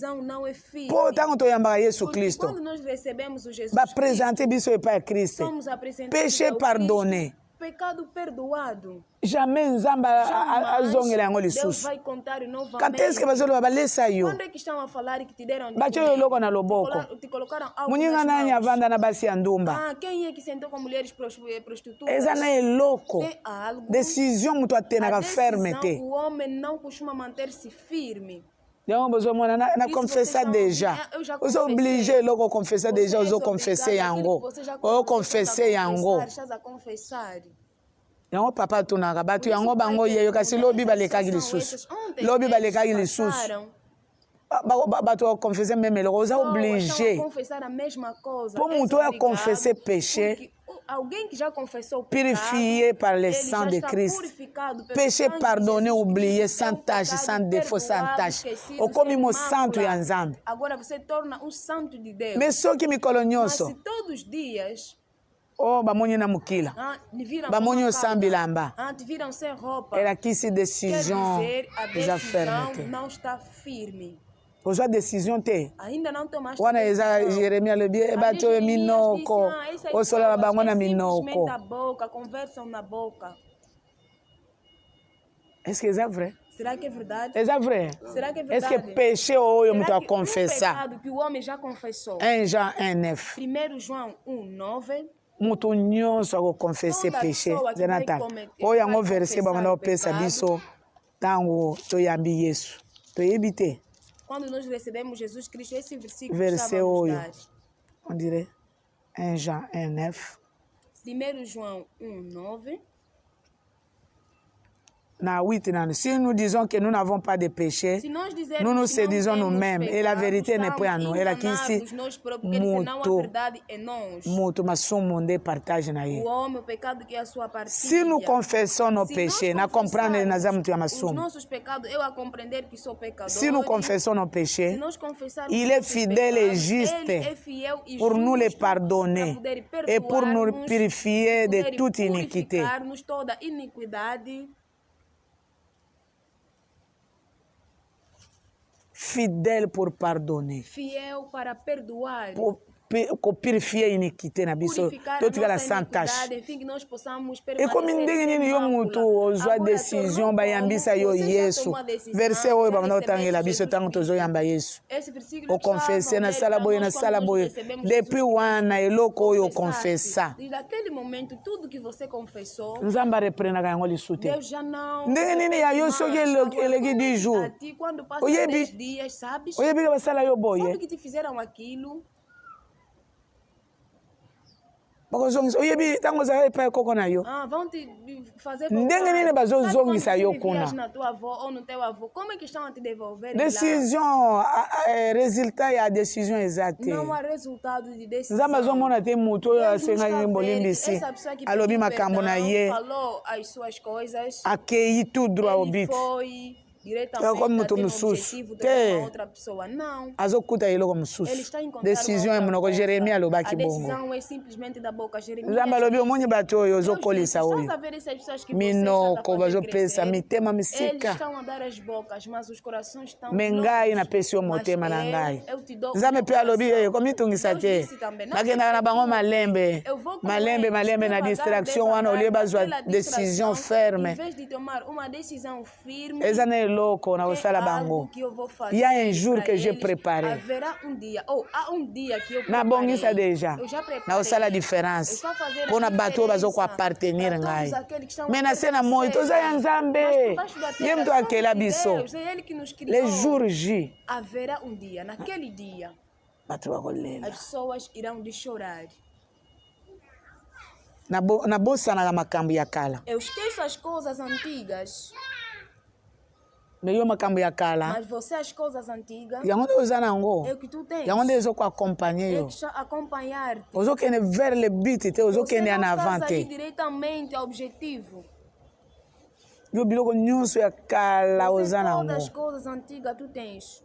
Po tango toyambaka Yesu Kristo. Quando nós recebemos o Jesus ba présenter biso epai Kristo. Péché pardonné. Pecado perdoado. Jamais nzamba azongela yango lisusu. Quand est-ce que bazolo balesa yo? Quando é que estão a falar que te deram? Bacho yo loko na loboko. Muninga nani avanda na basi ya ndumba. Quem é que sentou com mulheres prostitutas? Eza na eloko. Décision mutu atenaka ferme te. O homem não costuma manter-se firme. Donc, besoin na confessar déjà. Vous êtes obligé de confesser déjà, vous confesser yango. Vous confesser yango. Yango papa tunaka batu yango bango yeyo kasi lobi balekaki lisusu. Lobi balekaki lisusu. Batu confesser même le vous êtes obligé. Pour mutu a confesser péché. Alguém que já confessou purifié par le sang de Christ, péché pardonné, oublié, sans tache, sans défaut, sans tache. O comme mo santo ya nzambe. Agora você torna santo de Deus. Mais só que me colonioso. Mas todos os dias. Oh, bamoni na mukila. Bamoni o sambilamba. Viram sem roupa. Era que se décision já ferme. Não está firme. Aujourd'hui décision te. Ainda não tomaste. Wana eza Jeremia le bien bato minoko. O sola la bango na minoko. Conversam na boca. Est-ce que c'est vrai? Será que é verdade? É vrai? Será que é verdade? Est-ce que péché ou eu me dois confessar? Pecado que o homem já confessou. 1 Jean 1:9. 1 João 1:9. Mutu nyonso ako confesser péché. Jonathan. Oyo yango verset bamana opesa biso tango toyambi Yesu. Toyebite. Quando nós recebemos Jesus Cristo, esse versículo verset oyo. On dirait 1 Jean 1:9. 1 João 1:9. Na 8, si nous disons que nous n'avons pas de péché, nous nous séduisons nous-mêmes et la vérité n'est pas en nous. Elle a ici mutu masumunde partage na ye. Si nous confessons nos péchés, na comprendre na zamutu ya masumu. Si nous confessons nos péchés, il est fidèle et juste pour nous les pardonner et pour nous purifier de toute iniquité. Fidèle pour pardonner. Fiel para perdoar. Pour purifier iniquité na biso. Tout la sans tâche. Et comme ndenge nini yo mutu ozwa décision bayambisa yo Yesu. Verset oyo bamana otangela biso tango tozoyamba Yesu. O confesser na sala boye na sala boye. Depuis wana eloko oyo confessa. Naquele momento tudo que você confessou. Nzamba reprenaka yango lisusu te. Deus já não. Ndenge nini ya yo soki eleki 10 jours. Quando passa 10 dias, sabes? Oyebi ka basala yo boye. Sabe que te fizeram aquilo? Oyebi tango za epa koko na yo. Vão te fazer ndenge nini bazozongisa yo kuna. Na tua avó ou no teu avô, como é que estão a te devolver? Décision, résultat ya décision exacte. Não há resultado de decisão. Nzamba zomona te mutu oyo asenga mbolimbisi. Alobi makambo na ye. Falou as suas coisas. Accueilli tout droit au but. diretamente como a ter um mususu. objetivo de uma outra pessoa. Não. Azokuta ele como Ele mususu. está encontrando Decisão é monoko Jeremias a lobaki bongo. decisão é simplesmente da boca. Jeremias Nzamba lobi omonyi bato oyo Deus disse, ozokolisa estás oyo. a ver essas pessoas que Minoko você está bazopesa crescer? mitema Eles misika. estão a dar as bocas, mas os corações estão Mengai longe. na pesi motema na Mas ngai. eu te dou o Nzambe meu pe alobi coração. eyo komitungisa Deus te. disse também, não Nakenda na bango malembe. Eu vou com Malembe eles, malembe na devagar, distraction wana olie bazwa naquela decisão distração, ferme. Em vez de tomar uma decisão firme, Eza na eloko na é kosala algo bango. que eu vou fazer. Il y a un jour pra que j'ai eles. préparé. Haverá um dia, ou há um dia que eu Na preparei. bongisa deja. Eu já preparei. Na osala Eu diferença. estou a fazer a Pona bato diferença bazo ko appartenir pra ngai. todos aqueles que estão Mais na a cena moi crescer. toza ya Nzambe. Mas debaixo da terra Ye mtu somos akela de biso. Deus, é Ele que nos criou. Le jour J. Haverá um dia, naquele dia, Bato bakolela. as pessoas irão de chorar. Na bosa na makambo ya kala. Eu esqueço as coisas antigas, Me yo makambo ya kala. mas você as coisas antigas Yango nde oza nango. é o que tu tens. Yango nde ezoko acompanyer É yo. que está a acompanhar-te. Ozokende vers le but te Você ozokende não en estás avant a ir te. diretamente ao objetivo. Yo biloko nyonso ya kala Você oza todas as nango. coisas antigas tu tens.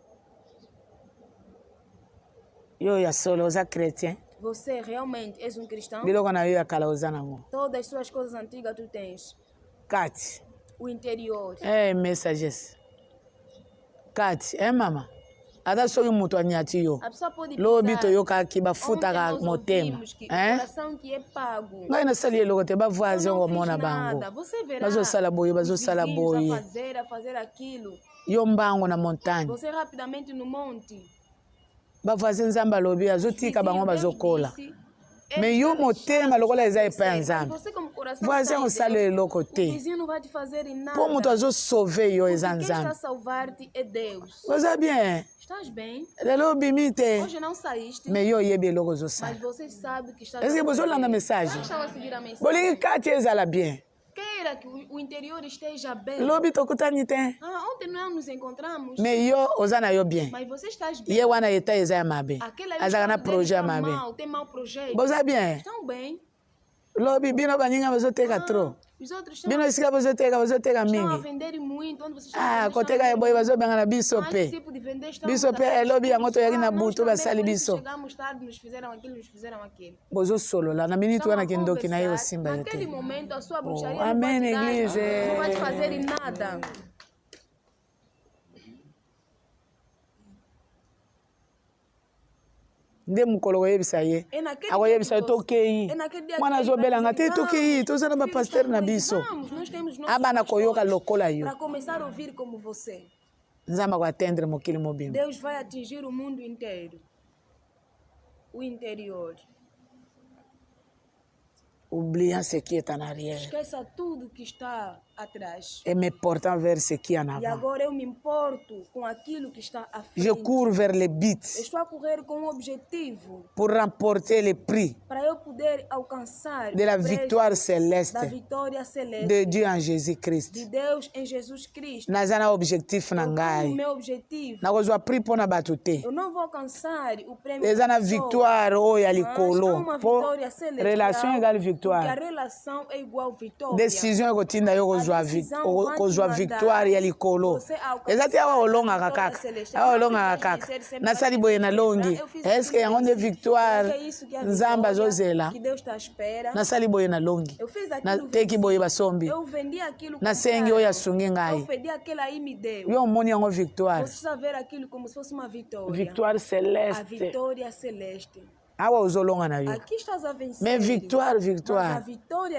Yo ya solo oza chrétien. Você realmente és um cristão. Biloko na yo ya kala oza nango. Todas as suas coisas antigas tu tens. Kati. O interior. Messages. Kati, mama. Ata soki mutu anyati yo. A pessoa pode Lobi pensar, toyokaki bafuta ontem ka nós motema. ouvimos que o coração que é pago. Ngai nasali eloko te Eu bavoise não omona fiz bango. nada. Você verá Bazosala boye, os bazosala vizinhos boye. a fazer aquilo. Yo mbango na montagne. Você rapidamente no monte. Bavoise nzambe alobi azotika bango Deus bazokola. disse, Me eles yo devem motema lokola eza epai ya Mas nzambe. você como coração Voisin está em osala Deus, eloko o te. vizinho não vai te fazer em nada. Po mutu azosauve yo Porque eza quem está a nzambe. salvar-te é Deus. Oza bien. Estás bem? Lelo obimi te. Hoje não saíste, Me yo oyebi eloko mas ozosala. você sabe que estás Est-ce que a fazer. bozolanda message? Você estava a seguir a mensagem. Bolingi kati ezala bien. Queira que o interior esteja bem. Lobi tokutani te. Ontem não nos encontramos, Me yo oza na yo bien. mas você estás bem. Ye wana eta eza ya mabe. Aquela azalaka na projet ya mabe. tem mau projeto. boza bien. Estão bem. Lobi bino baninga bazoteka trop. Os outros estão, Bino esika bazoteka estão a mingi. vender muito. Onde vocês estão Koteka ya boye bazobenga na biso esse pe. tipo de vender estão Biso pe lobi yango toyaki na nós butu também, basali por isso biso. chegamos tarde, nos fizeram aquilo. Bozosolola na minute Estão wana a kindoki na yo conversar. simba yo Naquele te. momento a sua bruxaria amém, não vai te dar, igreja. não vai te fazer em nada. Nde mukolo koyebisa ye. É naquele Akoyebisa dia yo que você- tokeyi. é naquele dia Mwana que ele vai azobelanga te dizer, tokeyi toza na "Vamos, bapaster na filhos, biso. vamos, nós temos nossos Abana koyoka pastores lokola yo. para começar a ouvir como você. Nzambe akoatendre mokili mobimba. Deus vai atingir o mundo inteiro. O interior. Oubliant ce qui est en arrière. Esqueça tudo que está atrás. Et me portant vers ce qui est en E avant. agora eu me importo com aquilo que está à frente. Je cours vers le but Estou a correr com um objetivo pour remporter le prix para eu poder alcançar de la o preço victoire céleste da vitória celeste de Dieu en de Jésus-Christ. Deus em Jesus Cristo. Naza na objectif na Eu tenho o ngai. meu objetivo. Nakozwa prix mpo na bato te. Eu não vou alcançar o prêmio Eza na da pessoa, victoire oyo ya mas há likolo. uma Po vitória celestial, relation égale porque a victoire. relação é igual vitória. Décision ekotinda yo kozwa victoire ya likolo. Eza te awa olongaka kaka. Awa olongaka kaka. Nasali boye nalongi. Eske yango nde victoire Nzambe azozela. que Deus está à espera. Nasali boye nalongi. Eu fiz aquilo Nateki boye basombi. eu vendi aquilo Nasengi oyo asungi eu ngai. pedi aquilo aí me deu. Yo omoni yango victoire. Você está a ver aquilo como se fosse uma vitória. Victoire A céleste. vitória celeste. Awa ozolonga na yo. Aqui estás a vencer. Mais victoire, Mas a victoire.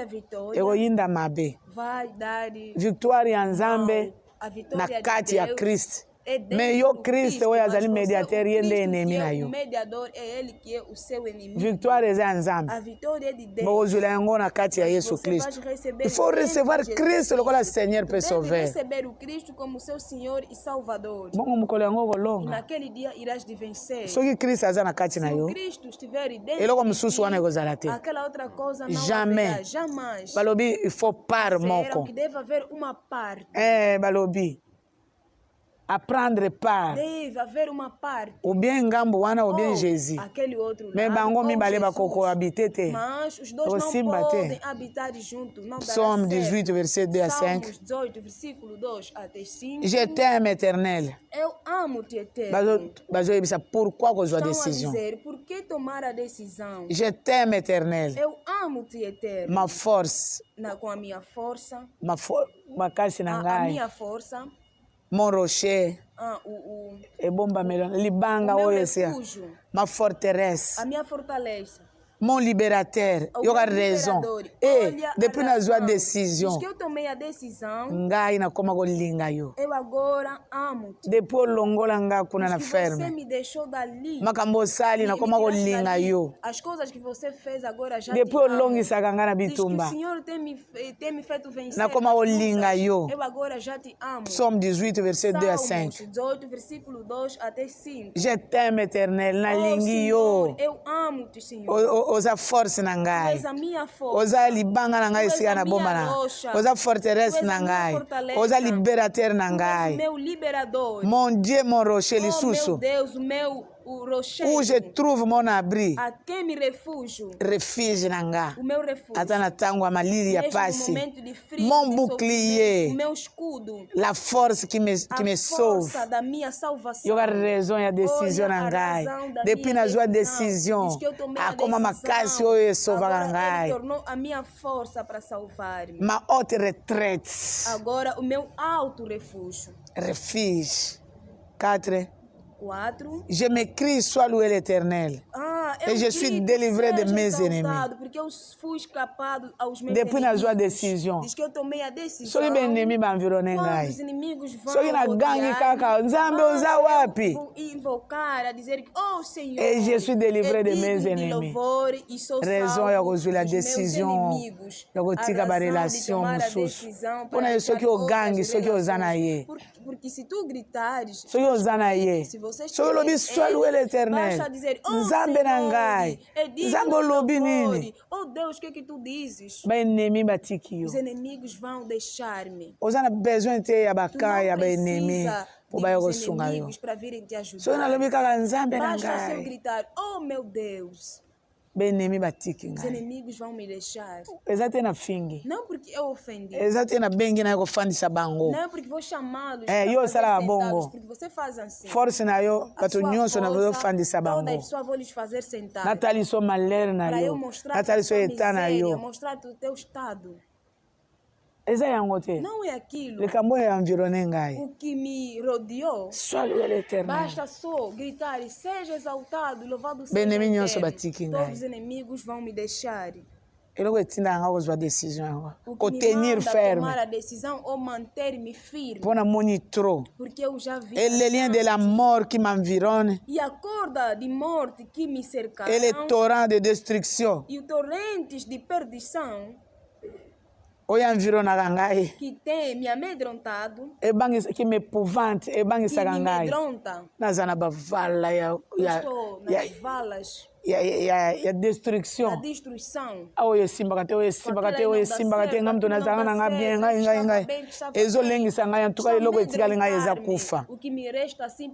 vitória, Ekoyinda mabe. vai dar Victoire ya Nzambe a na vitória kati de ya Deus. Kristo. É dentro Me yo do Kristo oyo azali mas você, mediateur o ye nde Cristo enemi que na é yo. o mediador é ele que é o seu inimigo. Victoire eza ya Nzambe. A vitória é de Deus. Bokozwela yango na kati ya Yesu Você vai Kristo. receber Il faut dentro recevoir de Christ Jesus. lokola Seigneur pe Deve sauveur. receber o Cristo como seu Senhor e Salvador. Bongo mokolo yango E kolonga. naquele dia irás de vencer. Soki Kristo aza na kati na Se o yo, Cristo estiver dentro eloko de mosusu ti, wana ekozala te. aquela outra coisa não Jamais. haverá, jamais. Balobi il faut part Disseram moko. que deve haver uma parte. Balobi. à prendre part. Deve haver uma parte. Ou bien ngambo wana ou bien Jésus. Aquele outro lado. Mais bango mibale cohabiter te. Mas os dois não podem habitar juntos. Psaume 18, verset 2 à 5. Salmos 18, versículo 2 até 5. Je t'aime, Éternel. Eu amo-te, Eterno. Pourquoi que je dois Estão décision? a dizer, por que tomar a decisão? Je t'aime, Éternel. Eu amo-te, Eterno. Ma force. Com a minha força. A minha força. Mon rocher. Libanga, ma forteresse. A minha fortaleza. Mon libérateur, il y aura raison. Et depuis na sua décision, que eu tomei a decisão, ngai na koma go linga yo. Eu agora amo. Depuis longola nga kuna na ferme. Você me deixou dali. Makambo sali na koma go linga yo. As coisas que você fez agora já. Depuis longi saganga na bitumba. O Senhor tem me feito vencer. Na koma go linga yo. Eu agora já te amo. Psaume 18 verset 2 à 5. 18 versículo 2 até 5. Je t'aime, Éternel, na lingi yo. Eu amo-te, Senhor. Oza force na ngai. Oza minha força. Oza libanga na ngai siga na bomba na. Oza forteresse na ngai. Oza libérateur na ngai. Meu liberador. Mon Dieu, mon rocher, lisusu. Meu Deus, meu rochedo. Où je trouve mon abri. A quem me refúgio. Refuge na nga. O meu refúgio. Ata na tango a malili ya pasi. Frio, mon bouclier. O meu escudo. La force qui me sauve. A força da minha salvação. Eu a raison e a decisão na ngai. Depuis na sua decisão. A como makasi oyo sauva na ngai. Tornou a minha força para salvar-me. Ma haute retraite. Agora o meu alto refúgio. Refuge. 4. Je m'écris, sois loué l'Éternel. Et je suis délivré de mes ennemis. Porque eu fui escapado aos meus Depuis na sua décision. Diz que eu tomei a decisão. Soki ben ennemi ba environner ngai. Os inimigos vão. Soki na gangi kaka, Nzambe uza wapi? Vou invocar a dizer que oh Senhor. Et je suis délivré de mes ennemis. Raison ya kozwi la décision. Ya kotika ba relation mosusu. Pona yo soki ogangi, soki oza na ye. Porque se tu gritares, soki oza na ye. Soki olobi sois loué l'Éternel. Nzambe na ngai. Nzambe olobi nini? Oh Deus, o que que tu dizes? Ba ennemi batiki yo. Os inimigos vão deixar-me. Oza na besoin te ya bakaya ya ba ennemi. Oba yo kosunga yo. Para virem te ajudar. Soki nalobi kaka Nzambe na ngai. Basta eu gritar, oh meu Deus. Benemi batiki ngai. Os inimigos vão me deixar. Exate na fingi. Não porque eu ofendi. Exate na bengi na kofandisa bango. Não porque vou chamá-los. Yo sala bongo. Porque você faz assim. Force na yo, bato nyonso na vou fandisa bango. Toda pessoa vou lhes fazer sentar. Natali so malheur na yo. Natali so eta na yo. Mostrar o teu estado. Eza yango te. Não é aquilo. Likambo ya environner ngai. O que me rodeou. Sois loué l'Éternel. Basta só gritar e seja exaltado, louvado seja Benemi nyonso batiki ngai. Todos os inimigos vão me deixar. Eloko etinda nga kozwa décision yango. Kotenir ferme. Tomar a decisão ou manter-me firme. Pona moni trop. Porque eu já vi. Et les liens de la mort qui m'environnent. E a corda de morte que me cercaram. Et les torrents de destruction. E os torrentes de perdição. Oyo environaka ngai. Que tem me amedrontado. Que me épouvante, ebangisaka ngai. Naza na bavala ya nas valas. Ya destruction. A destruição. Oyo esimbaka te, oyo esimbaka te, oyo esimbaka te, nga mutu nazalaka na nga bien, ngai. Ezolengisa ngai, en tout cas eloko etikali ngai eza kufa.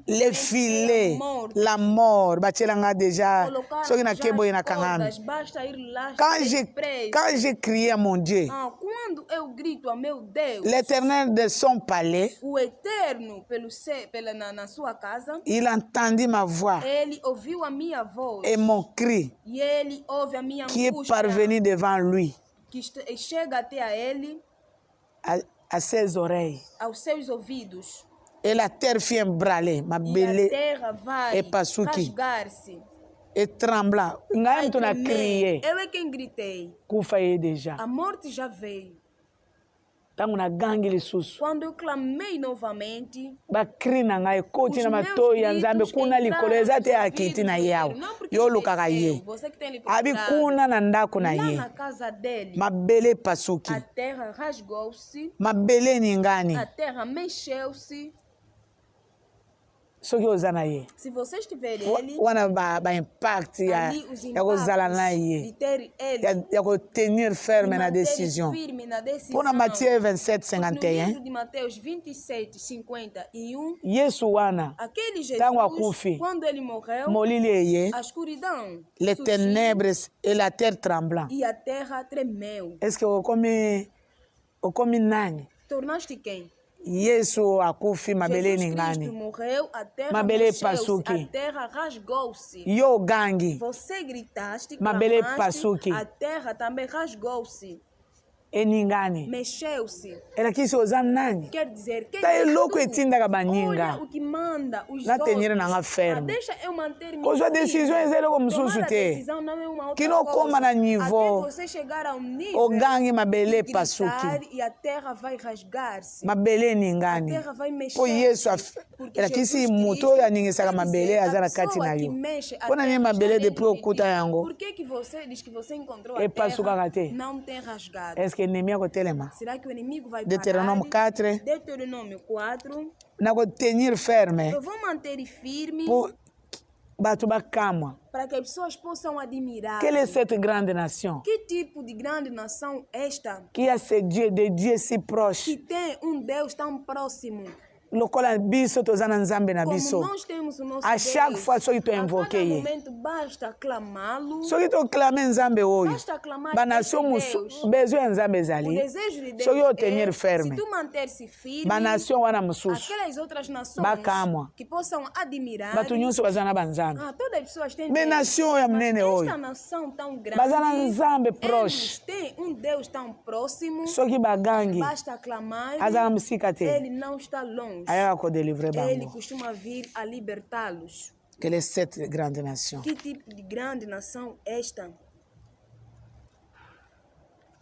Les filets, la mort, batiela nga déjà. Soki nakeboye na kangami. Quand j'ai crié à mon Dieu, quando eu grito a meu Deus, l'Éternel de son palais, o eterno na sua casa, il entendit ma voix. Ele ouviu a minha voz. Et mon cri, e ele ouve a minha qui est parvenu devant lui, que chega até a ele, à ses oreilles, aos seus ouvidos. Et la terre fit embraler, ma belée, et pasuki, et trembla. Ngai mtu na crié. Eu é quem gritei. Kufa ye déjà. A morte já veio. Tangu na gangi lisusu. Quando eu clamei novamente, bakri na ngai koti na matoi ya Nzambe kuna likolo eza te akiti na yawo yo lukaka ye abi kuna na ndako na ye mabele pasuki, a terra rasgou-se, mabele ningani, a terra mexeu-se. Se vocês tiverem ele, impact ali os impactos de ter ele, tenir firme na decisão. Pour Matthieu 27:51. No livro de Mateus 27:51, aquele Jesus, quando ele morreu, a escuridão les ténèbres et la terre tremblant. E a terra tremeu. Est-ce que o come nani? Tornaste quem? Yesu akufi mabele ningani. Morreu, a terra mabele pasuki. A terra rasgou-se. Yo gangi. Você gritaste, mabele pasuki. A terra também rasgou-se. Eningani. Mexeu-se. Era que isso usa nani? Quer dizer, quem tá louco etinda gabaninga. Olha o que manda os na tenir na ferme. Deixa eu manter minha. As decisões é como susute. Que não coma na nível. Até você chegar ao nível. O gangue mabele pasuki. E a terra vai rasgar-se. Mabele ningani. A terra vai mexer. Por isso era que se mutou a ninguém sabe mabele azara kati na yo. Quando nem mabele depois oculta yango. Por que você diz que você encontrou a terra? Não tem rasgado. Que inimigo telema. Será que o inimigo vai Deuteronômio 4. Deuteronômio 4. Nago tenir firme. Eu vou manter firme. Para que as pessoas possam admirar. Quelle est cette grande nation? Que tipo de grande nação esta? Que a ce Dieu de Dieu si proche. Que tem Deus tão próximo. Lokola biso tozana nzambe na biso. Nós temos o nosso a chaque fois soki to invoque ye. Basta clamá-lo. Soki to clame nzambe oyo. Basta clamar banation besoin ya nzambe ezali. Soki o tenir ferme. Se tu manter-se firme. Banation wana mususu. Aquelas outras nações bakamwa. Que possam admirar. Batu nyonso bazana banzambe. Todas as pessoas têm. Mais nation ya mnene oyo. Esta nação tão grande. Bazana nzambe proche. Tem Deus tão próximo. Soki bagangi. Basta clamar. Azana musika te. Ele não está longe. Ele costuma vir a libertá-los. Quelle est cette grande nation? Que tipo de grande nação esta?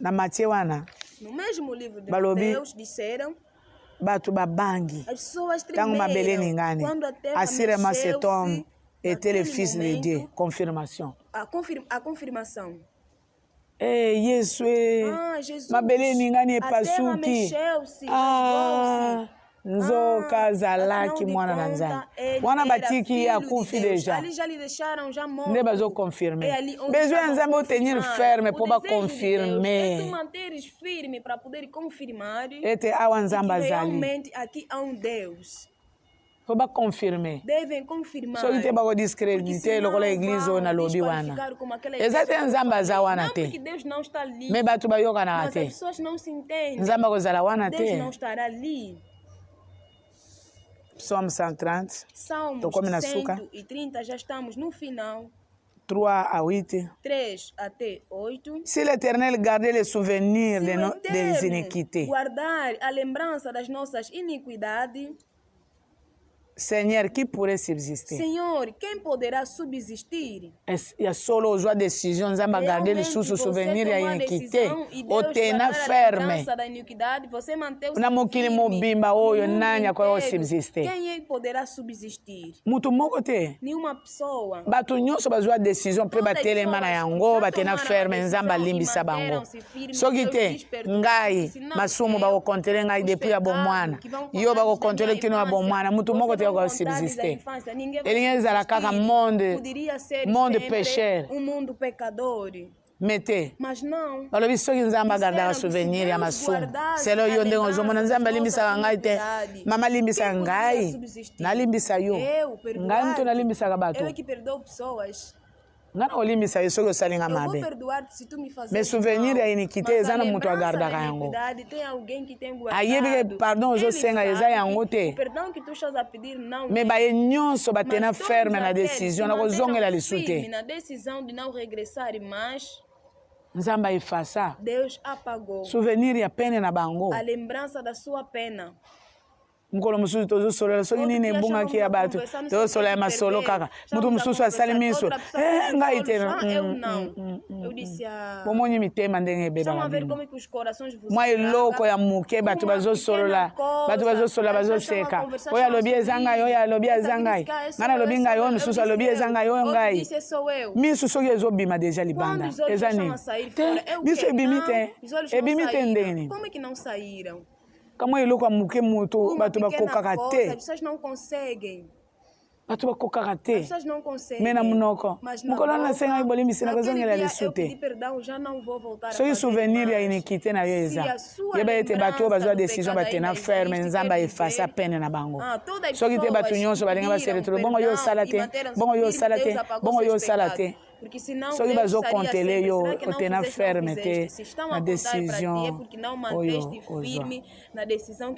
Na Mateus wana. No mesmo livro de Mateus disseram. Batu babangi. As pessoas tremeram quando a terra mexeu-se. Était le fils de Dieu. Confirmation. A confirmação. Jesus. Mabele ningani pasuki. Nzoka zalaki mwana na nzambe. Mwana batiki akufi deja. Nde bazo confirmer. Besoin nzambe tenir ferme pour ba confirmer. Tu manteres firme para poder confirmar. Ete awa nzambe azali. Realmente aqui há Deus. Faut ba confirmer. Devem confirmar. So ite ba ko discréditer lokola église na lobby wana. Ezate nzambe aza wana te. Porque Deus não está ali. Me batu ba yoka na te. As pessoas não se entendem. Nzambe ko zala wana te. Deus não estará ali. Psalm 130. Salmos 130, já estamos no final. 3 à 8. 3 até 8. Si l'Éternel gardait les souvenirs des iniquités. Guardar a lembrança das nossas iniquidades. Seigneur, qui pourrait subsister? Senhor, quem poderá subsistir? Il y a solo aux décisions, nous avons gardé les souvenirs et iniquité. O tena ferme. Na mokili mobimba oyo nani akoya subsister? Quem poderá subsistir? Mutu moko te. Nenhuma pessoa. Batu nyonso bazwa décision pe batelema na yango batena ferme nzamba alimbisa bango. Soki te ngai masumu ba kokontere ngai depuis ya bomwana. Yo ba kokontere kino ya bomwana. Mutu moko te ko subsister. Elinga zala kaka monde pécheur. Mundo pecador. Mete. Mas não. Balobi soki nzamba garda souvenir ya masumu. Selo yo ndengo zomona nzamba limbisa ngai te. Mama limbisa ngai. Na limbisa yo. Ngai mtu na limbisa ka bato. Eu que perdoo pessoas. Ngana olimbisa yo soki osalinga mabe. Mais souvenir ya iniquité eza na mutu agardaka yango. Ayebi ke pardon ozosenga eza yango te. Mais baye nyonso batena ferme na décision na kozongela lisu te. Nzamba efasa. Deus apagou. Souvenir ya pene na bango. A lembrança da sua pena. Mukolo mususu tozosolola soki nini ebungaki ya bato tozosolola ya masolo kaka mutu mususu asali miso ngai te bomoni mitema ndenge ebebaka mwa eloko ya moke bato bazosolola bazoseka oyo alobi eza ngai oyo alobi eza ngai ngai nalobi ngai oyo misusu alobi eza ngai oyo ngai miso soki ezobima deja libanda eza nini miso ebimi te ndenge kama eloko ya moke moto bato bakokaka te. As pessoas não conseguem. bato bakokaka te me na munoko mokolo nasenga bolimbisi nakozongela lisu te soki souvenir ya inikite na yo eza yeba ete bato oyo bazwa décision batena ferme nzambe aefasa pene na bango soki te bato nyonso balingi baseretolo bongo yo osala te bongo yo osala te bongo yo osala te soki bazokontele yo otena ferme te na décision oyo ozwa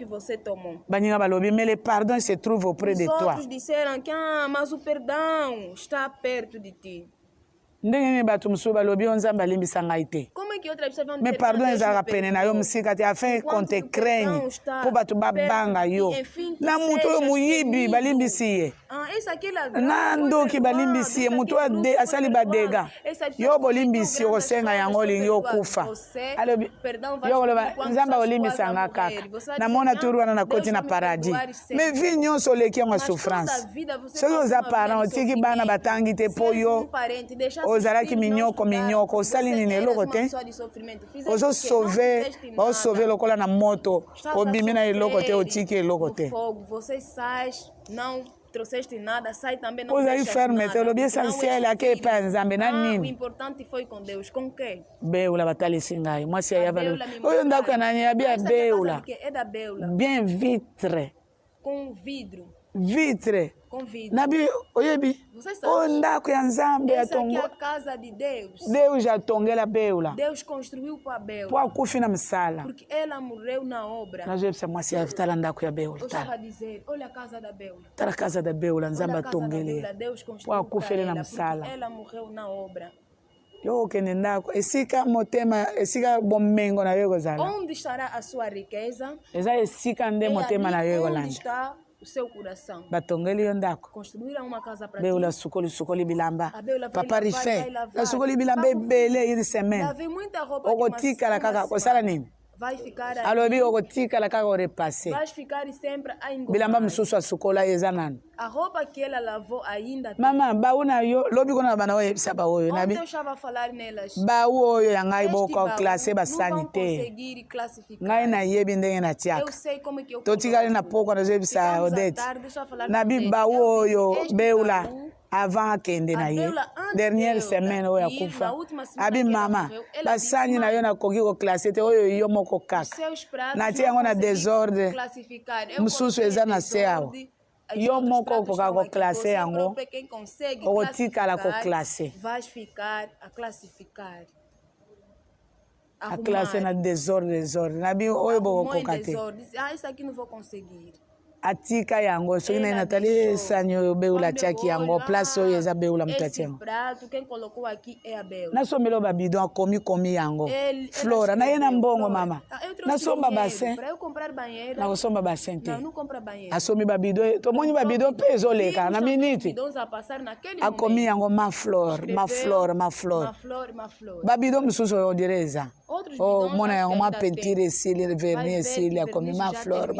baninga balobi mais le pardon se trouve auprès de toi mas o perdão está perto de ti. ndenge nini bato mosusu balobi yo nzambe alimbisa ngai te mais pardon ezalaka pene na yo mosika te afin konte craigne mpo bato babanga yo na moto oyo moyibi balimbisi ye na ndoki balimbisi ye moto oyo asali badega yo bolimbisi okosenga yango olingi okufa alobi yo koloba nzambe olimbisa nga kaka namona turi wana nakoti na paradis mais vi nyonso oleki yango ya souffrance soki oza parent otiki bana batangi te mpo yo ozalaki minyoko osali nini eloko te ozosauve lokola na moto obimi na eloko te otiki eloko te ozali ferme te olobi essentiel ake epai ya nzambe na nini beula batalisi ngai mwasi ya yava oyo ndako ya nani yabi ya beula bien vitre nabi oyebi oyo ndako ya nzambe Deus atongela beula po akufi na msala nazoyebisa mwasi ya tala ndako ya beula tala casa da beula nzambe atongele po akufele na msala yo okende ndako esika motema esika bomengo na yo ekozala eza esika nde motema na yo ekolanda o seu coração. Batongeli yo ndako. Construíram uma casa para ti. Beula sukoli bilamba. Papa rife. La sukoli bilamba ebele iri semaine. Lavei muita roupa. Okotika kaka kosala nini? Vai ficar alobi okotika la kaka repasse. Vai ficar sempre a engordar. Bilamba msusu asukola eza nani? A roupa que ela lavou ainda tem. Mama, bauna yo lobi kona bana oyo saba oyo nabi. Ontem eu estava a falar nelas. Ba oyo yangai boko classe ba sanité. Conseguir classificar. Ngai na yebi ndenge na tiaka. Eu sei como que eu. Totikali na poko na zebisa odete. Nabi ba oyo beula avant akende na ye. Dernière semaine oyo akufa. Abi mama, basanyi na yo na koki ko classe te oyo yo moko kaka. Na tia yango na désordre. Msusu eza na se awo. Yo moko koka ko classe yango. Okotikala ko classe. Vai ficar a classificar. A classe na désordre. Nabi oyo boko kokate. Ah, isso aqui não vou conseguir. Atika yango soki na Nathalie sanyo beula tiaki yango place oyo eza beula mutati yango. Quem colocou aqui é a Beula. Nasomelo ba bidon akomi yango. Flora na yena mbongo mama. Nasomba bassin. Para eu comprar banheiro. Na kosomba bassin te. Não compra banheiro. Asomi ba bidon to moni ba bidon peso leka na minute. Akomi yango ma flore. Ba bidon msusu odireza. Oh mona yango ma peinture esili vernis esili akomi ma flore.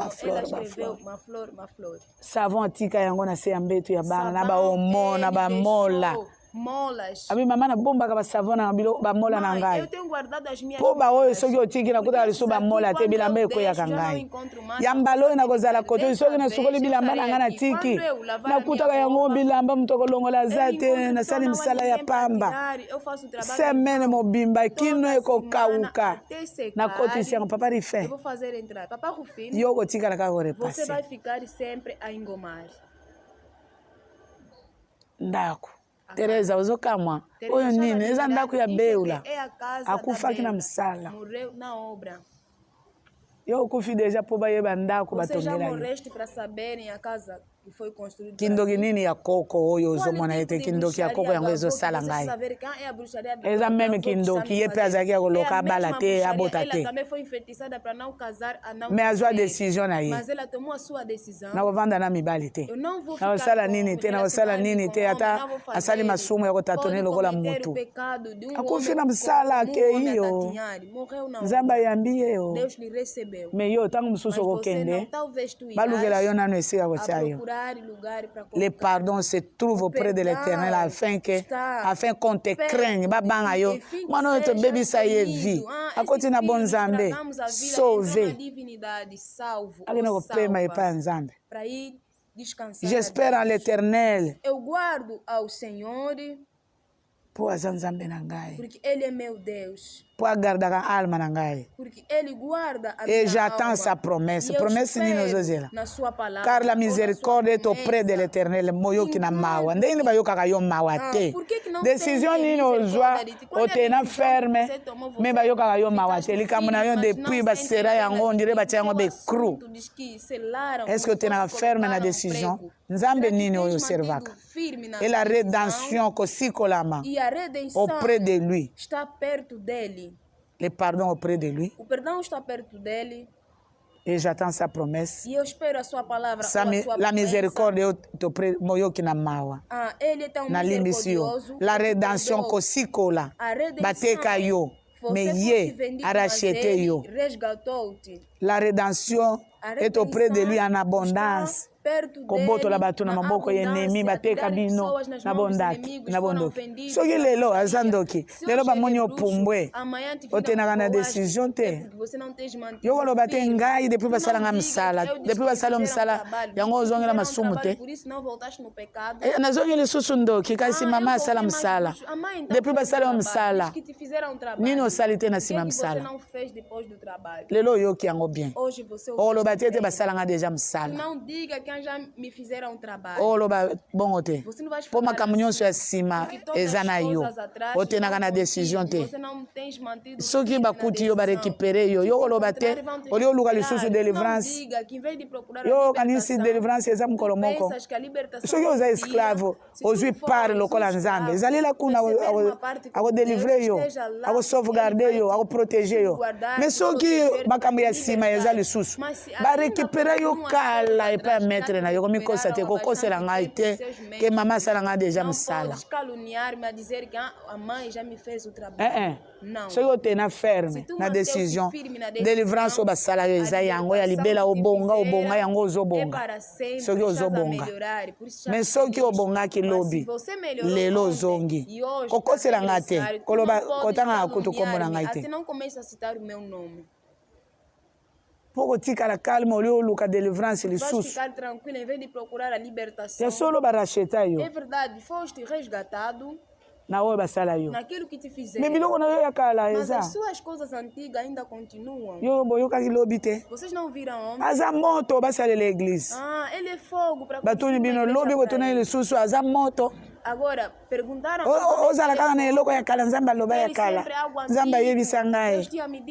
Savon atika yango na se ya mbeto ya bana na ba omo na ba mola. Molas. Abi mama na bomba ka ba savon na bilo ba mola na ngai. Eu tenho guardado as minhas. Po ba oyo soki otiki na kuta lisu ba mola te bilamba ekoya kangai. Yambalo na kozala koto soki na sukoli bilamba na ngana tiki. Na kuta yango bilamba mutoko longola zate na sali misala ya pamba. Semene mobimba kino eko kauka. Na koti siango papa rife. Eu vou fazer entrar. Papa Rufino. Yo kotika la ka ko repasse. Você vai ficar sempre a engomar. Ndako. Teresa uzokamwa oyo nini eza ndako ya beula akufaki na msala morreu na obra. Yo ukufi deja po bayeba ndako batongela. Você já morreste para saberem a casa que foi construída. Kindoki nini ya koko oyo uzomona ete kindoki ya koko yango ezosala ngai. Eza meme kindoki ye pe azaki ya koloka bala te abota te. Ela também foi enfeitiçada para não casar a não. Mais azwa décision na ye. Mas ela tomou a sua decisão. Na kovanda na mibali te. Eu não vou na osala nini te na osala nini te ata asali masumu ya kotatone lokola mutu. Akufi na msala ke hiyo. Nzamba yambi yo. Deus lhe recebeu. Mais yo tangu msusu kokende balugela yo nano esika kotia yo. Le pardon se trouve auprès de l'Éternel afin qu'on te craigne babanga yo mwana to baby sa ye vie akoti na bon nzambe sauver alina ko pema epa nzambe descansar. J'espère en l'Éternel. Eu guardo ao Senhor. Porque Ele é meu Deus. Porque Ele guarda a minha Et j'attends sa promesse. Promesse ni nozozela. Car la miséricorde est auprès de l'Éternel. Moyoki na mawa. Ndenge bayoka kayo mawa te. Décision ni nozwa otena ferme. Me bayoka kayo mawa te. Likambo na yo depuis basera yango ndire batia yango be cru. Est-ce que otena ferme na décision? Nzambe nini oyo servaka? Et la rédemption kosikolama auprès de lui. Está perto dele. Le pardon auprès de lui. O perdão está perto dele. Et j'attends sa promesse. E eu espero a sua palavra. La miséricorde est auprès moyoki na mawa. Ele é tão misericordioso. La rédemption kosikola. Bateka yo. Mais ye arachete yo. La rédemption est auprès de lui en abondance. Koboto la batu na maboko yenemi bateka bino na bondaki na bondoki soki lelo azandoki lelo bamoni opumbwe otenaka na décision te yo koloba te ngai depuis basalanga msala depuis basala msala yango ozongela masumu te nazongi lisusu ndoki kasi mama asala msala depuis basala msala nini osali te na nsima msala lelo oyoki yango bien okoloba te ete basalanga deja msala já me fizeram trabalho. Oloba bongo te. Po makambo nyonso ya sima eza na yo. Otenaka na décision te. Soki bakuti yo barécupere yo. Yo oloba te. Oli oluka lisusu délivrance. Yo kanisi délivrance eza mukolo moko. Soki oza esclave, ozwi part lokola nzambe. Ezalela kuna ako délivrer yo. Ako sauvegarder yo. Ako protéger yo. Mais soki makambo ya sima eza lisusu. Barécupere yo kala epa mettre na yo komi kosa te kokosela ngai te ke mama asala ngai deja msala. Soki otena ferme na décision délivrance oyo basala yo eza yango ya libela obonga yango ozobonga soki ozobonga. Mais soki obongaki lobi lelo ozongi kokosela ngai te koloba kotanga kutu kombo na ngai te. Pour tikala calme au lieu luka délivrance lisusu. Ya solo baracheta yo. É verdade, foste resgatado. Na oyo basala yo. Naquilo que te fizeram. Mais biloko na yo ya kala eza. Mas as suas coisas antigas ainda continuam. Yo boyokaki lobi te. Vocês não viram ontem? Aza moto basalela église. Ele é fogo para batuni bino lobi botuna lisusu aza moto. Agora, perguntaram... Ozala kaka na eloko ya kala nzambe aloba ya kala. Nzambe ayebisa ngai.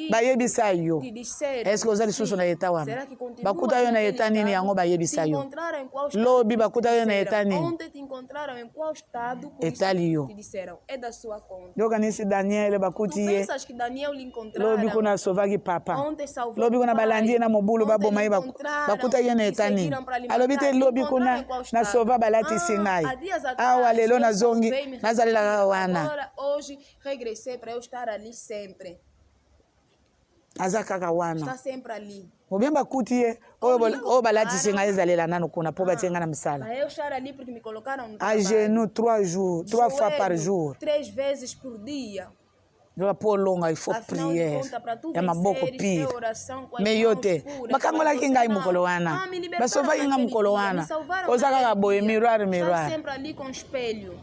Bayebisa yo. Est-ce que ozali lisusu na eta wana? Bakuta yo na eta nini yango bayebisa yo? Lobi bakuta yo na eta nini? Ontem te encontraram em qual estado? Etali yo. Te disseram, é da sua conta. Yoka nisi Daniel bakuti ye. Tu pensas que Daniel lhe encontraram? Lobi kuna sovaki papa. Ontem salvou lobi kuna balandi na mobulu baboma ye bakuta yo na eta nini? Alobi te lobi kuna na sova balatisi ngai. Awa lelo na zongi nazalela wana. Agora hoje regressei para eu estar ali sempre. Azakaka wana. Está sempre ali. Obemba kuti ye o balatisi ngai ezalela nano kuna po batenga na msala. Eu estar ali porque me colocaram no trabalho. À genoux 3 jours, 3 fois par jour. 3 vezes por dia. Pour longa, il faut prier. Ya maboko pire. Mais yote, bakangola kingai mukolo wana. Basova kinga mukolo wana. Ozaka ka boye miroir. Sempre ali com espelho.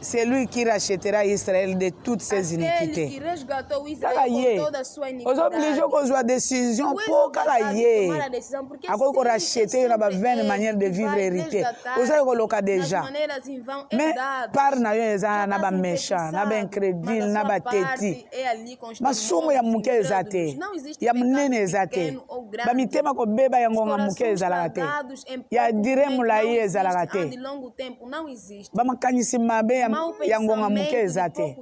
C'est lui qui rachètera Israël de toutes ses iniquités. Kaka ye. Ozo obligé kozwa décision pour kaka ye. Ako ko racheter na ba 20 manières de vivre hérité. Ozo koloka déjà. Mais par na yo eza na ba méchant, na ba incrédule, na ba teti. Masumu ya muke ezate. Ya munene ezate. Ba mitema ko beba yango nga muke ezalaka te. Ya diremu la ye ezalaka te. Ba makanisi mabe ya ngonga muke ezate.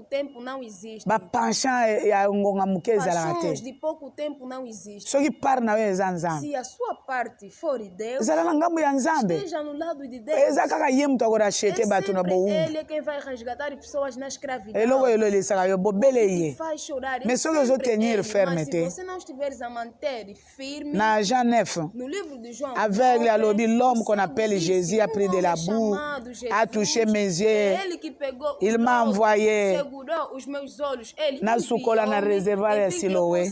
Ba penchant ya ngonga muke ezalaka te. Soki par na yo eza nzambe. Se a sua parte for de Deus, ezala na ngambo ya nzambe. Esteja no lado de Deus. Eza kaka ye mutu akorachete bato na boumbu. Ele é quem vai resgatar pessoas na escravidão. Eloko elo elisaka yo bobele ye. Faz chorar. Mais soki ozotenir ferme te. Se você não estiveres a manter firme. Na Jean 9. No livro de João. Aveugle alobi l'homme qu'on appelle Jésus a pris de la boue, a touché mes yeux. Il m'a envoyé segurou os meus olhos. Ele na sucola na reservatória Siloé.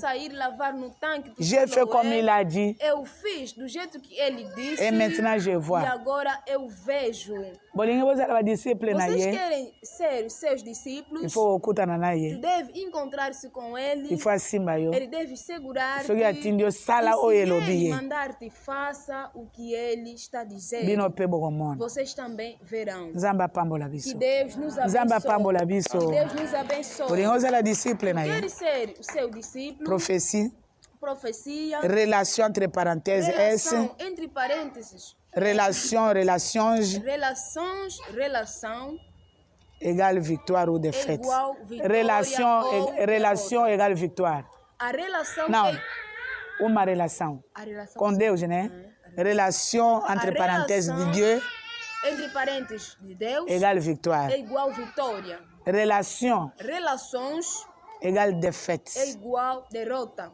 J'ai fait comme il a dit. Eu fiz do jeito que ele disse. Et maintenant je vois. E agora eu vejo. Vocês querem ser seus discípulos? Il faut okuta na naye. Tu deve encontrar-se com ele. Il faut asimba yo. Ele deve segurar-te. Soki atindio sala o elobi. Mandar-te faça o que ele está dizendo. Bino pe bokomona. Vocês também verão. Nzamba pambola biso. Que Deus nos abençoe. Nzamba pambola biso. Que Deus nos abençoe. Bolingoza la disciple na ye. Quer ser o seu discípulo? Prophétie. Profecia. Relation entre parenthèses S. Entre parênteses. Relations. Relação. Égale victoire ou défaite. Relation égale victoire. A relação não. Uma relação. Com Deus, né? Relation entre parenthèses de Dieu. Entre parênteses de Deus. Égale victoire. É igual vitória. Relações. Égale défaite. É igual derrota.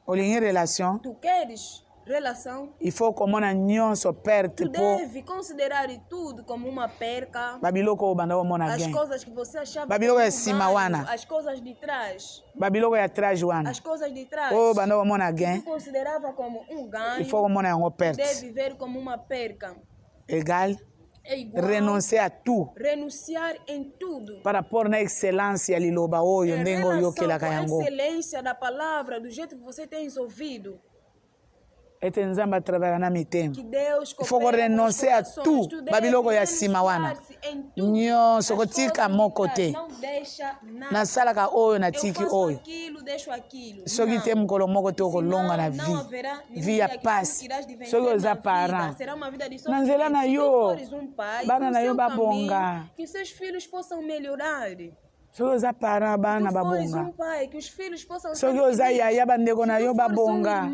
Olingi relation. Tu queres relação? Il faut como na nyonso perte. Tu deve considerar tudo como uma perca. Babiloko obanda omona as gain. Coisas que você achava. Babiloko é cima wana. As coisas de trás. Babiloko é atrás wana. As coisas de trás. O banda omona gain. Tu considerava como ganho. Il faut como na ngo perte. Deve ver como uma perca. Égal. É igual. Renoncer a tudo. Renunciar em tudo. Para pôr na excelência liloba oyo ndengo yoke la kayango. Excelência da palavra do jeito que você tem ouvido. Que Deus faut renoncer a tudo. Babiloko ya sima wana. Nyonso kotika moko te. Na sala ka oyo na tiki oyo. Soki te mukolo moko te okolonga na vie ya pasi. Soki oza parent. Na nzela na yo. Bana na yo babonga. Que seus filhos possam melhorar. Soki oza parent bana babonga. Que os filhos possam soki oza yaya bandeko na yo babonga.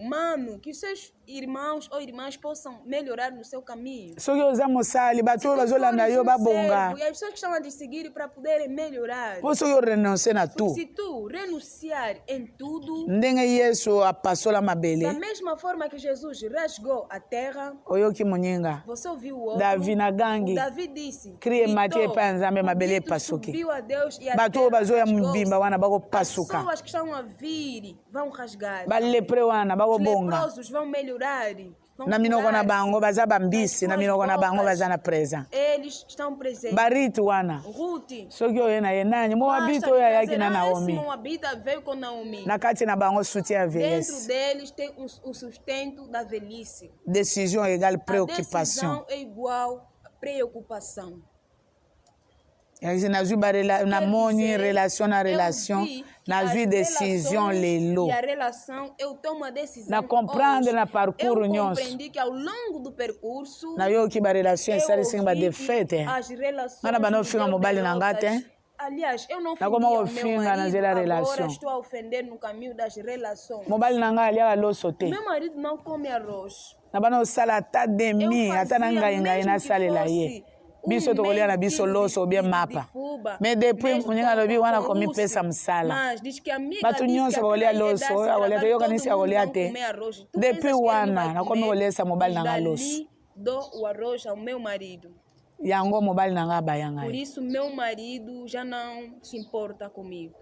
Mano, que seus irmãos ou irmãs possam melhorar no seu caminho. Soki oza mosali bato oyo bazolanda yo babonga. E as pessoas que estão a te seguir para poderem melhorar. Po soki orenoncer na tu. Se tu renunciar em tudo. Ndenge Yesu apasola mabele. Da mesma forma que Jesus rasgou a terra. Oyoki moninga. Você ouviu o outro. Davi na gangi. Davi disse. Crie Matie pa nzambe mabele pasuki. Bato bazoya mbimba wana bako pasuka. As pessoas que estão a vir vão rasgar. Balepre wana bako bonga. Os leprosos vão melhorar. Na minoko na bango baza bambisi na minoko na bango baza na presa. Eles estão presentes. Barito wana. Ruth. Soki oyo na ye nani mo habito oyo yaki na Naomi. Veio com Naomi. Na kati na bango soutien à vieillesse. Dentro deles tem o sustento da velhice. Décision égale préoccupation. Decisão é igual preocupação. Na moni relation na relation, na décision lelo. E a relação eu tomo a decisão. Na compreender na parcours nyonso. Eu compreendo que ao longo do percurso. Na yo ki ba relation sali singa defeite. As relações. Mana bano finga mobile na ngate. Aliás, eu não agora estou a ofender no caminho das relações. Mobile na nga alia lo sote. Meu marido não come arroz. Na bano sala ata demi ata na ngai na salela ye. Biso to kolia na biso loso bien mapa. Mais depuis muninga lobi wana komi pesa msala. Batu nyonso kolia loso, kolia to yoka nisi kolia te. Depuis wana na komi kolesa mobile na loso. Do o arroz ao meu marido. Yango mobile na ngaba yanga. Por isso meu marido já não se importa comigo.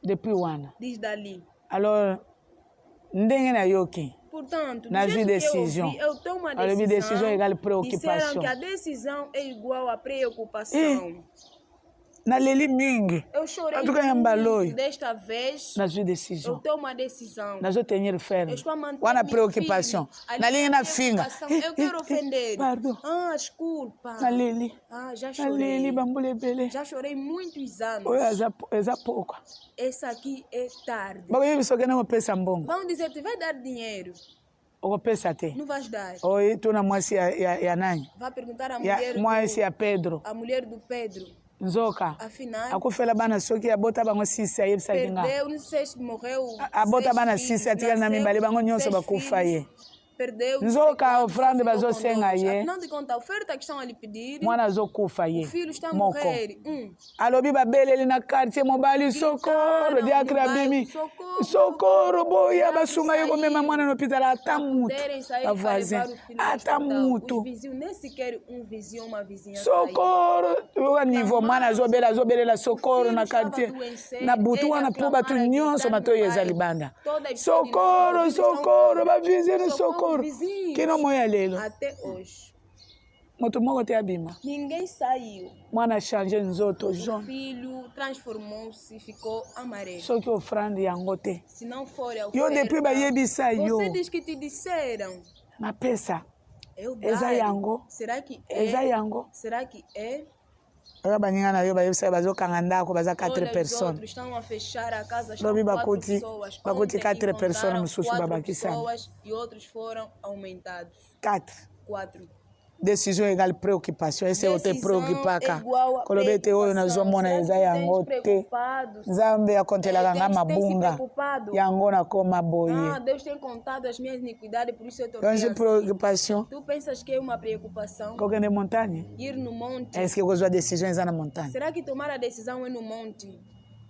Depuis wana. Diz dali. Alors ndenge na yoki. Portanto, na decisão. Eu tomo a decisão. A decisão égale preocupação. Disseram que a decisão é igual à preocupação. Na leli mingi. Eu chorei muito desta vez. Na decisão. Eu tomo a decisão. Na tenir ferme. Eu estou a manter wana preocupação. Na linha na finga. Eu quero ofender. Pardon. Desculpa. Na leli. Já chorei. Na leli bambule bele. Já chorei muitos anos. Essa pouco. Essa aqui é tarde. Vamos dizer, tu vai dar dinheiro. Não vais dar. Oi, tu na moça ya nani? Vai perguntar à mulher do Pedro. A mulher do Pedro. Nzoka. Afinal. Akufela bana soki abota bango sisi ayebisa kinga. Perdeu, não sei se morreu. Abota bana sisi atika na mimbali bango nyonso bakufa ye. perdeu. Nzoka ofrande bazosenga ye. Afinal de contas, a oferta que estão a lhe pedir, mwana zokufa ye. o filho está a morrer. Alobi babeleli na quartier mobali socorro diakra bimi. Socorro boya basunga yo komema mwana no hospital ata mutu. A voisin ata mutu. Os vizinhos nem sequer vizinho, uma vizinha. Socorro, o nível mwana zobelela socorro na quartier. Na butu wana po batu nyonso matoyo ezali banda. Socorro, socorro, ba vizinho socorro. Que não moia lelo. Até hoje. Moto moko te abima. Ninguém saiu. Mwana change nzoto O jaune. filho transformou-se, ficou amarelo. Só que ofrande yango te. Se não for a Yo oferta, depuis ba yebisa yo. você diz que te disseram. Na pesa. Eu Eza yango. Será que é? Eza yango. Será que é? Aba baninga na yo ba yebisa bazokanga ndako baza 4 Olha, os personnes. outros estão a fechar a casa, estão Lobi 4 bakuti, pessoas. bakuti Ontem 4 encontraram personnes mususu 4 babakisana. pessoas e outros foram aumentados. 4. 4. Décision égale préoccupation. Esse é o te preocupaka. igual a Kolobete oyo nazomona eza yango te. Nzambe akontelaka nga mabunga. Yango nakoma boye. Ah, Deus tem contado as minhas iniquidades, por isso eu estou Então, essa assim. preocupação. Tu pensas que é uma preocupação? Qualquer de montanha? Ir no monte? Est-ce que você a decisão na montanha? Será que tomar a decisão é no monte?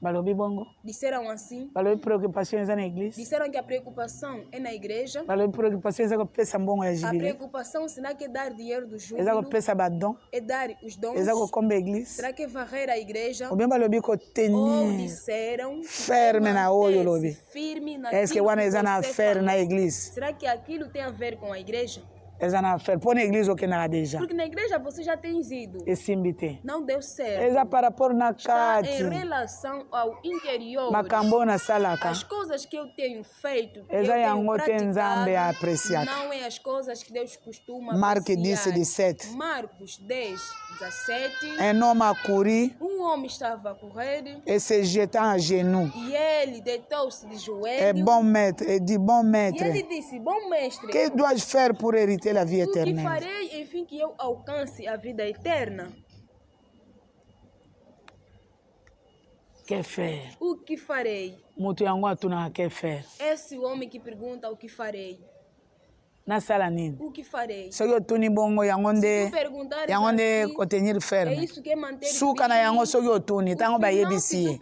Balobi bongo. Disseram assim. Balobi preocupações na igreja. Disseram que a preocupação é na igreja. Balobi preocupações é que pensa bongo é A jubilé. preocupação será que é dar dinheiro do júbilo? Eza que pensa badon. É dar os dons? Eza que combe igreja. Será que é varrer a igreja? Ou bem balobi que Ou tenir disseram ferme na olho lobi. firme Est-ce que wana eza na fer na igreja? Será que aquilo tem a ver com a igreja? Eza na fer. Põe na igreja o que na deja. Porque na igreja você já tem ido. E simbite. Não deu certo. Eza para pôr na Está cate. em relação ao interior. Macambo na salaka. As coisas que eu tenho feito, que eu Eza tenho yango te praticado, nzambe apreciar. não é as coisas que Deus costuma Marque apreciar. 10:17. Marcos 10, 17. Un homme a couru Homem estava a correr et se jetant à genoux. e ele deitou-se de Et joelho. bon maître, et dit bon E maître, ele disse: Bom mestre, que dois-je faire pour hériter la vie o que éternelle? farei, enfim, que eu alcance a vida eterna? Que faire? O que farei? Mutu yango atuna que faire? Esse homem que pergunta o que farei. Na sala nini? O que farei? Soki otuni bongo yango nde Se tu perguntares yango nde assim, kotenir é ferme. isso que é manter Suka na yango soki otuni tango bayebisi ye.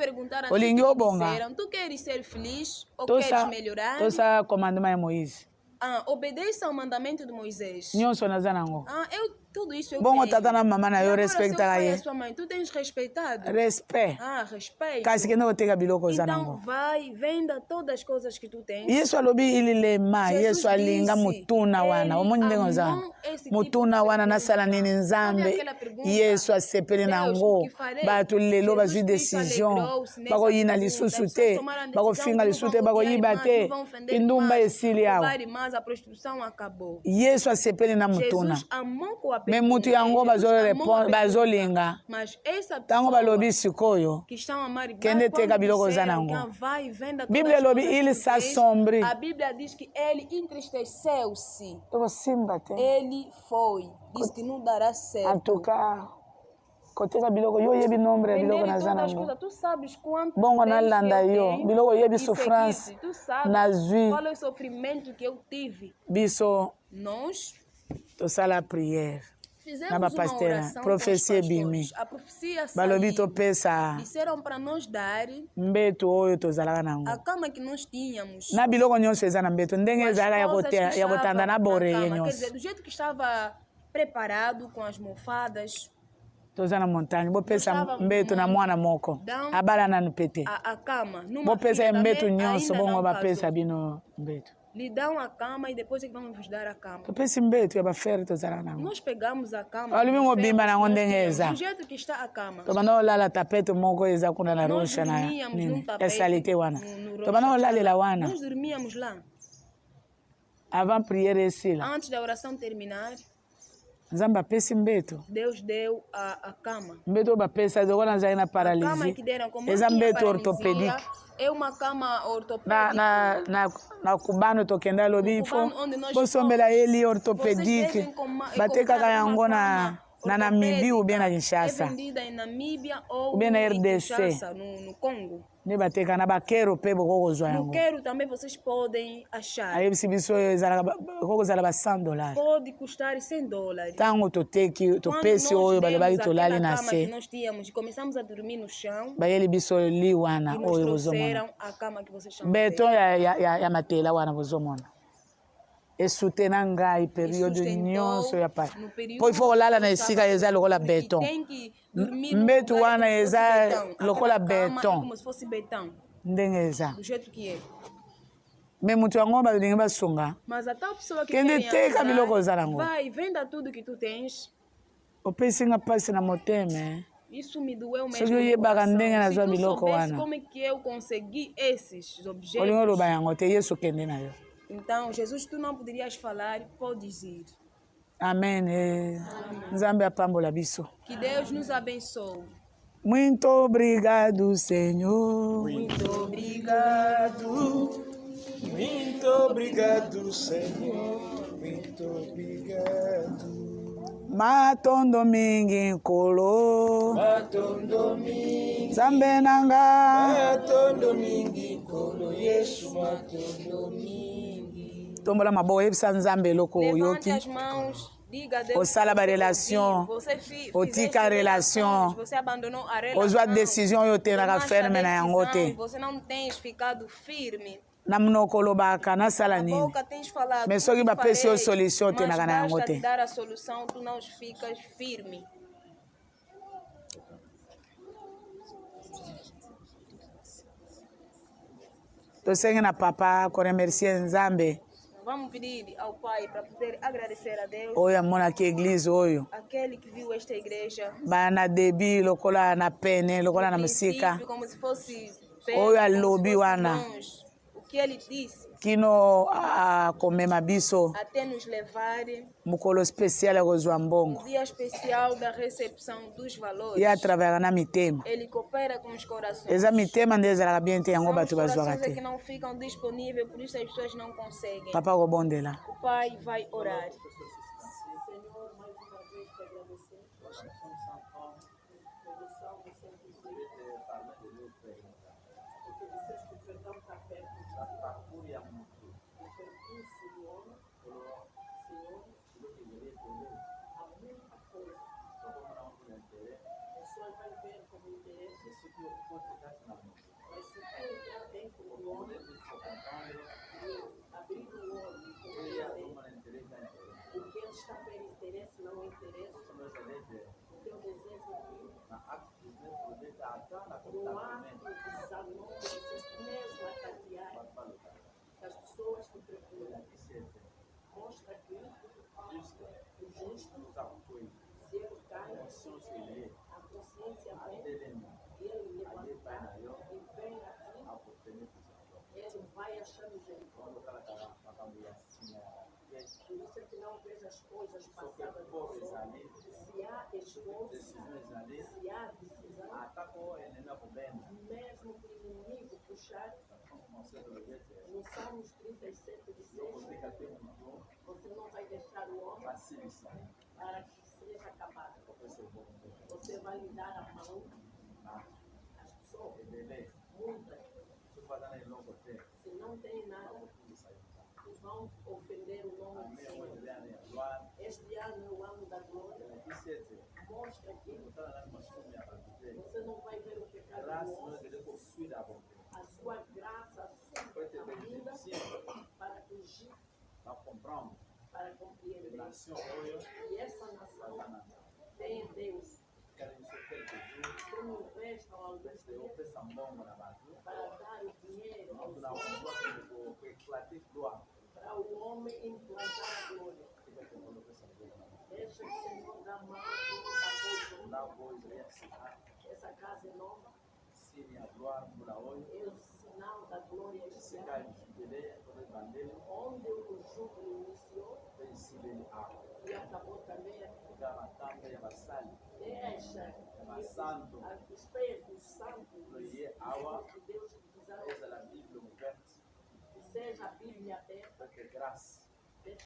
Olingi obonga. Tu queres ser feliz ou Tosa queres melhorar? tosa commandement ya Moïse. Obedeça ao mandamento de Moisés. Nyonso naza nango. Tudo isso eu Bongo tenho. tata na mama na E yo agora, respecta seu pai e ye. sua mãe, tu tens respeitado? Respect. Respeito. Kasi kende oteka biloko za Então nango. vai, venda todas as coisas que tu tens. Yesu alobi ililema Jesus Yesu alinga disse, mutuna wana ele omoni ndenge amou ozana esse tipo mutuna de wana pergunta. nasala nini Sabe nzambe aquela pergunta? Yesu asepeli Deus, nango o que farei? bato lelo Jesus bazwi Cristo decision alegrou-se nessa bakoyina pergunta. lisusu Vocês te tomaram a bakofinga decisão, lisusu te não vão bakoyiba odiar te irmãs, não vão ofender kindumba irmãs, esili awa roubar irmãs, a prostituição acabou. Yesu asepeli na mutuna Jesus amou com a me pergunta. mutu yango bazolinga Mas essa ntango pessoa balobi sikoyo que estão a amar, kende teka biloko oza nango. vai, venda Bíblia todas as elobi coisas il que tu tens. s'assombrit. A Bíblia diz que ele entristeceu-se. tokosimba te Ele foi. Diz que não dará certo. en tout cas koteka biloko yo oyebi nombre ya biloko Vender naza todas as nango coisas, tu sabes quanto bongo bens que nalanda eu yo tenho biloko oyebi e souffrance seguir-te. Tu sabes nazwi qual é o sofrimento que eu tive. biso Nós tosala prière fizemos na uma bapastera oração profecia com os ebimi pastores. A profecia balobi saiu. topesa Disseram para nós dar mbeto oyo tozalaka a nango cama que nós tínhamos. na biloko nyonso eza na mbeto ndenge Com as ezalaka coisas que ya estavam kotanda na na bore ye cama. Quer nyonso dizer, do jeito que estava preparado com as mofadas, toza na montagne bopesa Tozava mbeto na mwana moko Down. abala nanu pete a cama. Numa bopesa fila ye mbeto também, nyonso ainda bongo não bapesa casou. bino mbeto Lhe dão a cama e depois é que vamos vos dar a cama. topesi mbeto ya bafere tozalaka nango Nós pegamos a cama. Olha, dos meu ferros bimba que na nós onde tínhamos, eza. do jeito que está a cama. tobanda olala tapete moko eza kuna na Nós rosha na dormíamos num nini ya tapete salite wana no tobanda rocha. olalela wana Nós dormíamos lá. avant prière esila Antes da oração terminar, nzambe apesi mbeto Deus deu a cama. mbeto oyo bapesa lokola nazali na A cama paralysie que deram, como eza eu tinha mbeto paralisia, orthopédique é uma cama ortopédica. na kubano tokende alobi ifo Kubano, onde nós bosombela eli Vocês orthopédique devem batekaka comprar yango uma na cama Namibia ou bien na ortopédica. Kinshasa É vendida em Namíbia ou ou bien na em RDC. Kinshasa, no Congo. Ne bateka na bakero pe bokozwa yango. No quero também vocês podem achar. Aí biso kozala ba $100. Pode custar $100. Tango toteki topesi oyo balobaki tolali na cama que se. nós tínhamos e começamos a dormir no chão. Bayeli biso li wana E nos oyo bozomona. trouxeram a cama que vocês chamam. Beton ya matela wana bozomona. Esutena ngai periode nyonso ya pa. Po ifo kolala na esika eza lokola beton. Mbetu wana eza lokola beton. Como se fosse betão. Ndenge eza. Do jeito que é. Me mutu yango balingi basunga. Mas a tal pessoa que Kende teka biloko ozala yango. vai, venda tudo que tu tens. Opesi nga pasi na motema. Isso me doeu mesmo. Soki oyebaka ndenge nazwa Se tu biloko soubesse wana. como é que eu consegui esses objetos. Olingo oloba yango te Yesu kende na yo. Então, Jesus, tu não poderias falar, podes ir. Amen. Nzambe apambola biso. Que Deus nos abençoe. Muito obrigado, Senhor. Muito obrigado. Muito obrigado, Senhor. Muito obrigado. Matondo mingi nkolo. Matondo mingi. Nzambe nanga. Matondo mingi nkolo. Yesu matondo mingi. Tombola maboko yebisa Nzambe eloko Levante oyoki. as mãos. Diga a Deus. Osala ba relation. Otika relation. Você abandonou a relação. Ozwa décision oyo te naka ferme na yango te. Você não tens ficado firme. Na munoko olobaka nasala nini. Boca tens falado. Mais soki bapesi yo solution te naka na yango te. Mas dar a solução, tu não ficas firme. Tosengi na papa koremercie Nzambe. Vamos pedir ao Pai para poder agradecer a Deus. Oyo amonaki église oyo. Aquele que viu esta igreja. Bana debi lokola na pene, lokola na musika. Como se fosse Oyo alobi wana. O que ele disse. Kino a komema biso. Até nos levar. Mukolo spécial kozwa mbongo. Dia especial da recepção dos valores. Ya travailla na mitema. Ele coopera com os corações. Eza mitema nde ezalaka bien te yango bato bazwaka te. Que não ficam disponíveis, por isso as pessoas não conseguem. Papa kobondela. O Pai vai orar. Das pessoas que procuram mostra que o justo se ele cai a consciência vem ele levantar e vem a ti ele vai achar misericórdia. Por isso é que não veja as coisas passadas se há esforço, se há decisão, mesmo que o inimigo puxar. No Salmos 37, de 6, você não vai deixar o homem para que seja acabado. Você vai lhe dar a mão às pessoas, muitas. Se não tem nada, vão ofender o nome do Senhor. Este ano é o ano da glória. Mostra que você não vai ver o pecado do homem. A sua graça, a sua vida para fugir, para compreender. E essa nação tem Deus. Se não restam alguns dias para dar o dinheiro aos homens, para o homem implantar a glória. Deixa que o Senhor dá mão apoio. Essa casa é nova. É o sinal da glória este ano. Onde o júbilo iniciou e acabou também aqui. Deixa os pés dos santos que Deus quiser que seja a Bíblia aberta